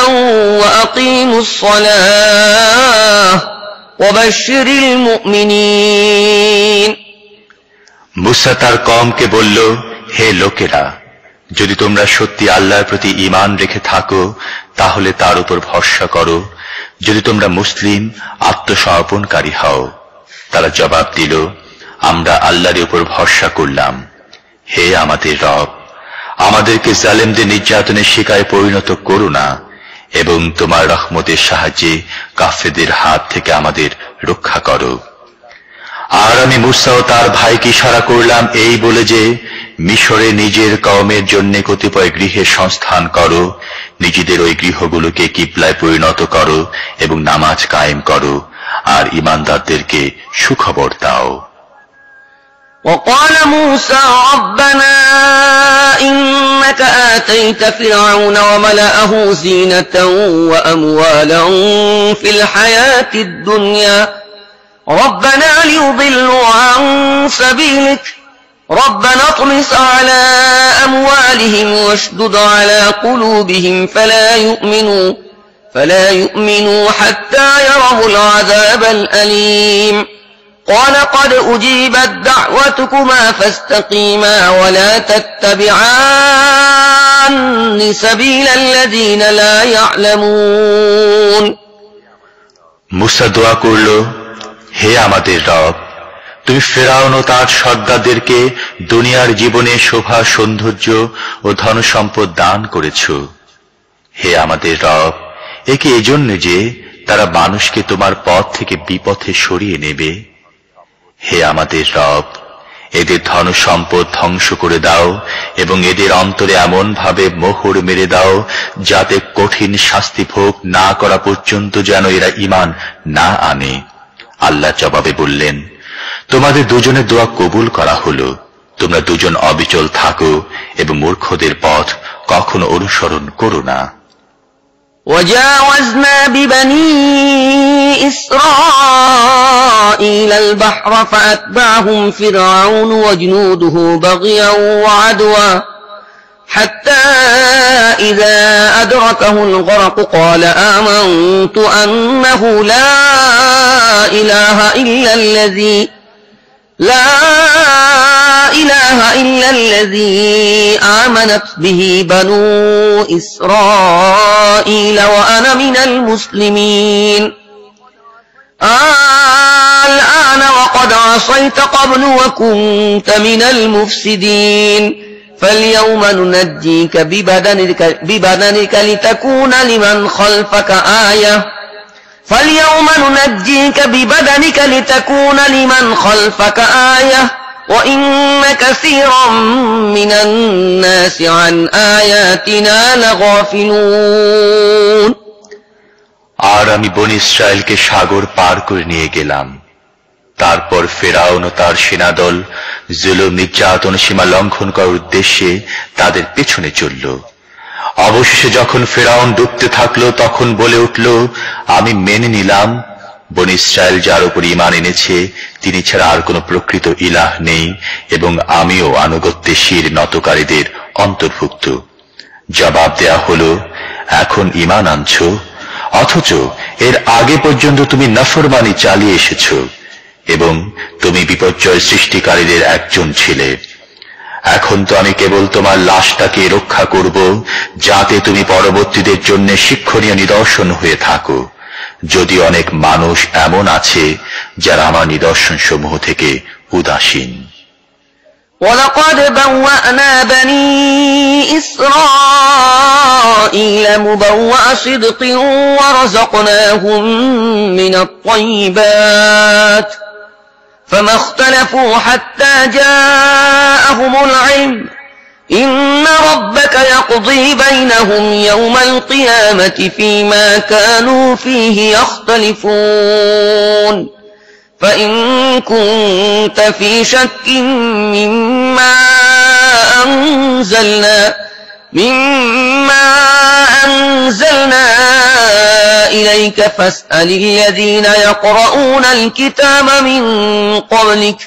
وأقيموا الصلاة وبشر المؤمنين মুসা তার কওমকে বলল, হে লোকেরা, যদি তোমরা সত্যি আল্লাহর প্রতি ঈমান রেখে থাকো তাহলে তার উপর ভরসা করো, যদি তোমরা মুসলিম আত্মসমর্পণকারী হও। তারা জবাব দিল, আমরা আল্লাহর উপর ভরসা করলাম। হে আমাদের রব, আমাদেরকে জালেমদের নির্যাতনের শিকারে পরিণত করো না এবং তোমার রহমতের সাহায্যে কাফেরদের হাত থেকে আমাদের রক্ষা করো। আর আমি মুসা ও তার ভাইকে ইশারা করলাম এই বলে যে, মিশরে নিজের কওমের জন্য কতিপয় গৃহের সংস্থান করো, নিজেদের ওই গৃহগুলোকে কিবলায় পরিণত করো এবং নামাজ কায়েম করো, আর ঈমানদারদেরকে সুখবর দাও। وقال موسى ربنا إنك آتيت فرعون وملأه زينة وأموالا في الحياة الدنيا ربنا ليضلوا عن سبيلك ربنا اطمس على أموالهم واشدد على قلوبهم فلا يؤمنوا حتى يروا العذاب الأليم قال قد أجيبت دعوتكما فاستقيما ولا تتبعان سبيل الذين لا يعلمون মুসা দোয়া করল, হে আমাদের রব, তুমি ফিরআউন ও তার সর্দারদেরকে দুনিয়ার জীবনে শোভা সৌন্দর্য ও ধন সম্পদ দান করেছ। হে আমাদের রব, একে এজন্য যে তারা মানুষকে তোমার পথ থেকে বিপথে সরিয়ে নেবে। হে আমাদের রব, এদের ধন সম্পদ ধ্বংস করে দাও এবং এদের অন্তরে এমন ভাবে মোহর মেরে দাও যাতে কঠিন শাস্তি ভোগ না করা পর্যন্ত যেন এরা ঈমান না আনে। আল্লাহ জবাবে বললেন, তোমাদের দুজনের দোয়া কবুল করা হলো, তোমরা দুজন অবিচল থাকো এবং মূর্খদের পথ কখনো অনুসরণ করো না। وجاوزنا ببني إسرائيل البحر فأتبعهم فرعون وجنوده بغيا وعدوا حتى إذا أدركه الغرق قال آمنت أنه لا إله إلا الذي آمنت به بنو إسرائيل وأنا من المسلمين الآن وقد عصيت قبل وكنت من المفسدين فاليوم ننجيك ببدنك لتكون لمن خلفك آية وإن كثيرا من الناس عن آياتنا لغافلون আর আমি বনী ইসরায়েলকে সাগর পার করে নিয়ে গেলাম। তারপর ফিরআউন ও তার সেনাদল জুলুম নির্যাতন সীমা লঙ্ঘন করার উদ্দেশ্যে তাদের পেছনে চলল। অবশেষে যখন ফিরআউন ডুবতে থাকলো তখন বলে উঠল, আমি মেনে নিলাম বনী ইসরায়েল যার উপর ঈমান এনেছে তিনি ছাড়া আর কোনো প্রকৃত ইলাহ নেই এবং আমিও আনুগত্যে শির নতকারীদের অন্তর্ভুক্ত। জবাব দেয়া হলো, এখন ঈমান আনছো, অথচ এর আগে পর্যন্ত তুমি নাফরমানি চালিয়ে এসেছো এবং তুমি বিপর্যয় সৃষ্টিকারীদের একজন ছিলে। এখন তো আমি কেবল তোমার লাশটাকে রক্ষা করব, যাতে তুমি পরবর্তীদের জন্য শিক্ষণীয় নিদর্শন হয়ে থাকো। যদি অনেক মানুষ এমন আছে যারা আমার নিদর্শন সমূহ থেকে উদাসীন। وَلَقَدْ بَوَّأْنَا بَنِي إِسْرَائِيلَ مُبَوَّأَ صِدْقٍ وَرَزَقْنَاهُم مِّنَ الطَّيِّبَاتِ فَمَا اخْتَلَفُوا حَتَّى جَاءَهُمُ الْعِلْمُ إِنَّ رَبَّكَ يَقْضِي بَيْنَهُمْ يَوْمَ الْقِيَامَةِ فِيمَا كَانُوا فِيهِ يَخْتَلِفُونَ فَإِن كُنتَ فِي شَكٍّ مِّمَّا أَنزَلْنَا إِلَيْكَ فَاسْأَلِ الَّذِينَ يَقْرَؤُونَ الْكِتَابَ مِن قَبْلِكَ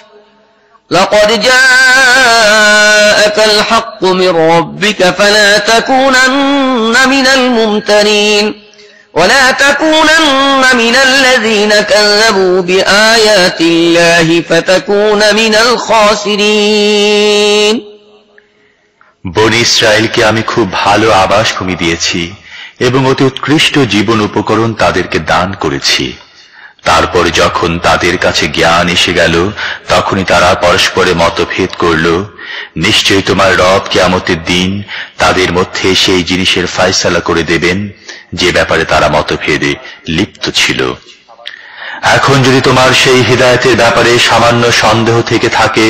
لَقَدْ جَاءَكَ الْحَقُّ مِن رَّبِّكَ فَلَا تَكُونَنَّ مِنَ الْمُمْتَرِينَ وَلَا تَكُونَنَّ مِنَ الَّذِينَ كَذَّبُوا بِآيَاتِ اللَّهِ فَتَكُونَ مِنَ الْخَاسِرِينَ। বনী ইসরায়েলকে আমি খুব ভালো আবাসভূমি দিয়েছি এবং অতি উৎকৃষ্ট জীবন উপকরণ তাদেরকে দান করেছি। তারপর যখন তাদের কাছে জ্ঞান এসে গেল, তখনই তারা পরস্পরে মতভেদ করল। নিশ্চয়ই তোমার রব কিয়ামতের দিন তাদের মধ্যে সেই জিনিসের ফয়সালা করে দেবেন যে ব্যাপারে তারা মতভেদে লিপ্ত ছিল। এখন যদি তোমার সেই হিদায়াতের ব্যাপারে সামান্য সন্দেহ থেকে থাকে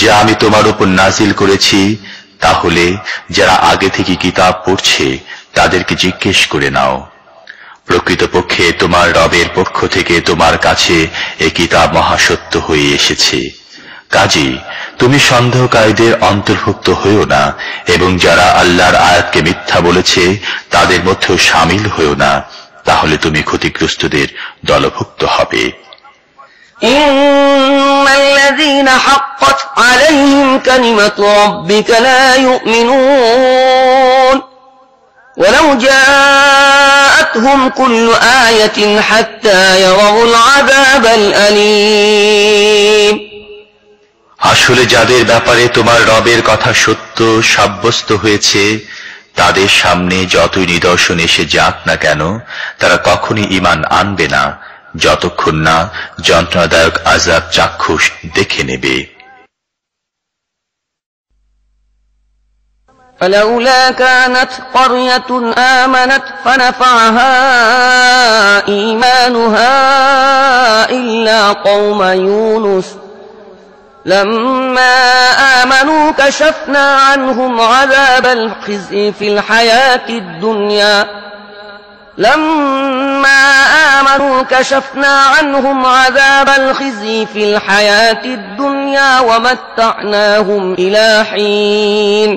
যা আমি তোমার উপর নাজিল করেছি, তাহলে যারা আগে থেকে কিতাব পড়ছে তাদেরকে জিজ্ঞেস করে নাও। প্রকৃতপক্ষে তোমার রবের পক্ষ থেকে তোমার কাছে এই কিতাব মহাসত্য হয়ে এসেছে। কাজী তুমি সন্দেহকারীদের অন্তর্ভুক্ত হইও না এবং যারা আল্লাহর আয়াতকে মিথ্যা বলেছে তাদের মধ্যেও শামিল হইও না, তাহলে তুমি ক্ষতিগ্রস্তদের দলভুক্ত হবে। ইন্নাল্লাযীনা হাক্কাত আলাইহিম কালিমাতু রাব্বিকা লা ইউমিনুন ওয়ালাউ জাআতহুম কুল্লু আয়াতিন হাত্তা ইয়ারাউল আযাবাল আলীম। আসলে যাদের ব্যাপারে তোমার রবের কথা সত্য সাব্যস্ত হয়েছে, তাদের সামনে যতই নিদর্শন এসে যাক না কেন, তারা কখনই ঈমান আনবে না যতক্ষণ না যন্ত্রণাদায়ক আযাব চাক্ষুষ দেখে নেবে। فلولا كانت قرية آمنت فنفعها إيمانها إلا قوم يونس لما آمنوا كشفنا عنهم عذاب الخزي في الحياة الدنيا ومتعناهم إلى حين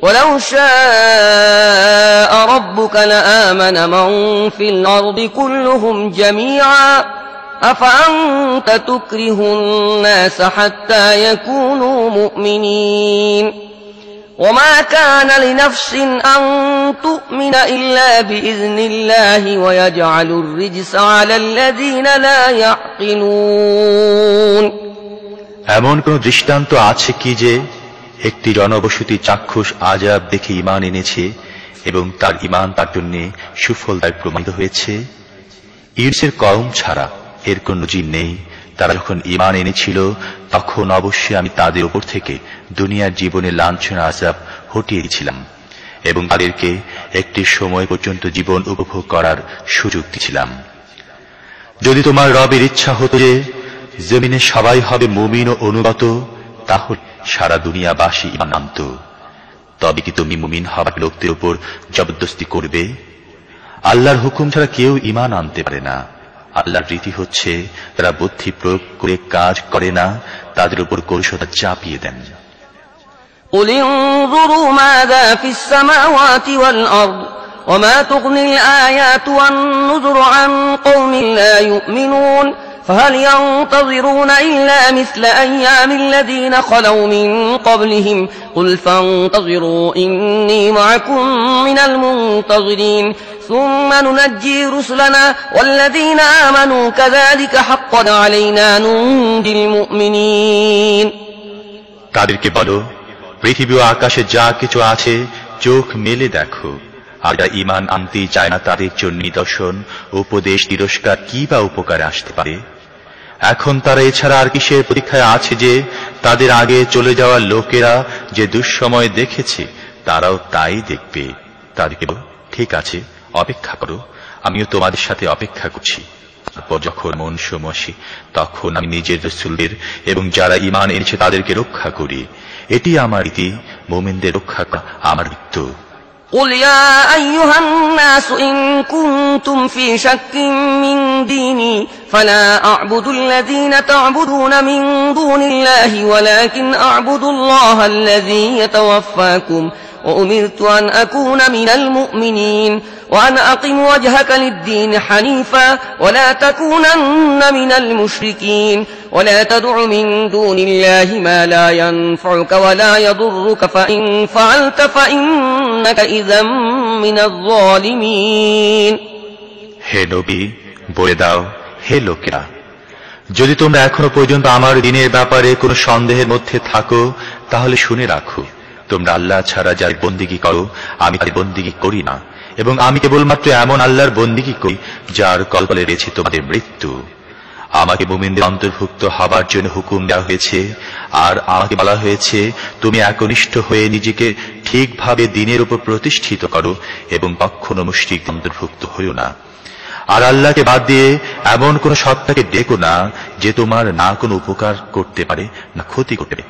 ولو شاء ربك لآمن من في الأرض كلهم جميعا أفأنت تكره الناس حتى يكونوا مؤمنين وما كان لنفس أن تؤمن إلا بإذن الله ويجعل الرجس على الذين لا يعقلون। এমন কোন দৃষ্টান্ত আছে কি যে একটি জনবসতি চাক্ষুষ আযাব দেখে ঈমান এনেছে এবং তার ঈমান তার জন্য সুফলদায়ক প্রমাণিত হয়েছে? ইউনুসের কওম ছাড়া এর কোন নজির নেই। তারা যখন ঈমান এনেছিল তখন অবশ্যই আমি তাদের উপর থেকে দুনিয়ার জীবনে লাঞ্ছনা আযাব হটিয়ে দিয়েছিলাম এবং তাদেরকে একটি সময় পর্যন্ত জীবন উপভোগ করার সুযোগ দিয়েছিলাম। যদি তোমার রবের ইচ্ছা হতো যে জমিনে সবাই হবে মুমিন ও অনুগত, তাহলে সারা দুনিয়াবাসী ঈমান আনত। তবে কি তুমি মুমিন হবার লোকদের উপর জবরদস্তি করবে? আল্লাহর হুকুম ছাড়া কেউ ঈমান আনতে পারে না। আল্লাহর রীতি হচ্ছে তারা বুদ্ধি প্রয়োগ করে কাজ করে না, তাদের উপর কৌশলতা চাপিয়ে দেন। قل انظروا ماذا في السماوات والأرض وما تغني الآيات والنذر عن قوم لا يؤمنون فهل ينتظرون إلا مثل أيام الذين خلوا من قبلهم قل فانتظروا إني معكم من المنتظرين ثم ننجي رسلنا والذين آمنوا كذلك حقا علينا ننجي المؤمنين তাদেরকে বলো, পৃথিবী ও আকাশে যা কিছু আছে চোখ মেলে দেখো। আর যারা ঈমান আনতেই চায় না তাদের জন্য নিদর্শন, উপদেশ, তিরস্কার কি বা উপকারে আসতে পারে? এখন তারা এছাড়া আর কিসের পরীক্ষায় আছে যে তাদের আগে চলে যাওয়া লোকেরা যে দুঃসময় দেখেছে তারাও তাই দেখবে। তাদেরকে বলো, ঠিক আছে, অপেক্ষা করো, আমিও তোমাদের সাথে অপেক্ষা করছি। তারপর যখন মৌসুম আসে তখন আমি নিজের রাসূলদের এবং যারা ঈমান এনেছে তাদেরকে রক্ষা করি। এটি আমার রীতি, মুমিনদের রক্ষা করা আমার মৃত্যু। قل يا أيها الناس إن كنتم في شك من ديني فلا أعبد الذين تعبدون من دون الله ولكن أعبد الله الذي يتوفاكم وأمرت أن أكون من المؤمنين وأن أقم وجهك للدين حنيفا ولا تكونن من المشركين ولا تدع من دون الله ما لا ينفعك ولا يضرك فإن فعلت فإنك إذا من الظالمين হে নবী, বলে দাও, হে লোকেরা, যদি তোমরা এখনো পর্যন্ত আমার দ্বীনের ব্যাপারে কোনো সন্দেহের মধ্যে থাকো তাহলে শুনে রাখো, তোমরা আল্লাহ ছাড়া যার বন্দিগি করো আমি তার বন্দিগি করি না, এবং আমি কেবলমাত্র এমন আল্লাহর বন্দিগি করি যার কল্পে রয়েছে তোমাদের মৃত্যু। আমাকে মুমিনদের অন্তর্ভুক্ত হবার জন্য হুকুম দেওয়া হয়েছে, আর আমাকে বলা হয়েছে তুমি একনিষ্ঠ হয়ে নিজেকে ঠিকভাবে দ্বীনের উপর প্রতিষ্ঠিত করো এবং কখনো মুশরিকদের অন্তর্ভুক্ত হইও না। আর আল্লাহকে বাদ দিয়ে এমন কোন সত্তাকে ডেকো না যে তোমার না কোনো উপকার করতে পারে না ক্ষতি করতে পারে।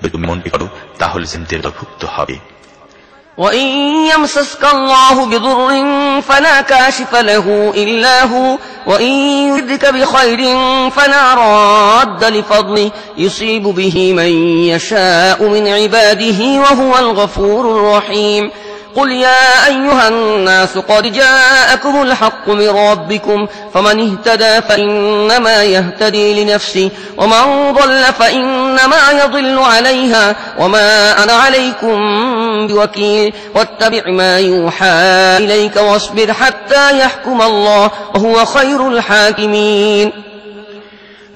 যদি তুমি মনটি করো তাহলে জিনদের অন্তর্ভুক্ত হবে। وإن يمسسك الله بضر فلا كاشف له إلا هو وإن يردك بخير فلا راد لفضله يصيب به من يشاء من عباده وهو الغفور الرحيم قل يا أيها الناس قد جاءكم الحق من ربكم فمن اهتدى فإنما يهتدي لنفسه ومن ضل فإنما يضل عليها وما أنا عليكم بوكيل واتبع ما يوحى إليك واصبر حتى يحكم الله وهو خير الحاكمين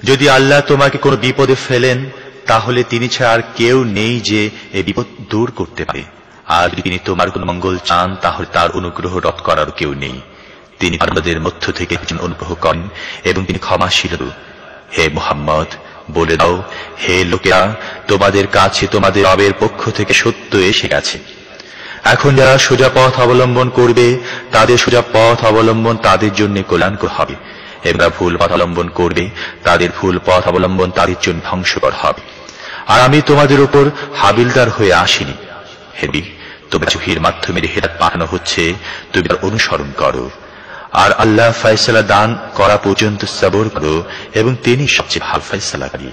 যদি আল্লাহ তোমাকে কোনো বিপদে ফেলেন তাহলে তিনি ছাড়া আর কেউ নেই যে এই বিপদ দূর করতে পারে, আর যদি তিনি তোমার কোনো মঙ্গল চান তাহলে তার অনুগ্রহ রদ করার কেউ নেই। তিনি বান্দাদের মধ্য থেকে একজন অনুগ্রহ করেন এবং তিনি ক্ষমাশীল। হে মুহাম্মদ, বলে দাও, হে লোকেরা, তোমাদের কাছে তোমাদের রবের পক্ষ থেকে সত্য এসে গেছে। এখন যারা সোজা পথ অবলম্বন করবে তাদের সোজা পথ অবলম্বন তাদের জন্য কল্যাণকর হবে, এবং ভুল পথ অবলম্বন করবে তাদের ভুল পথ অবলম্বন তাদের জন্য ধ্বংসকর হবে। আর আমি তোমাদের উপর হাবিলদার হয়ে আসিনি। হে নবী, তোমার ওহীর মাধ্যমে হেদায়েত পাঠানো হচ্ছে, তুমি তার অনুসরণ করো। আর আল্লাহ ফয়সালা দান করা পর্যন্ত সবর করো, এবং তিনি সবচেয়ে ভালো ফয়সালাকারী।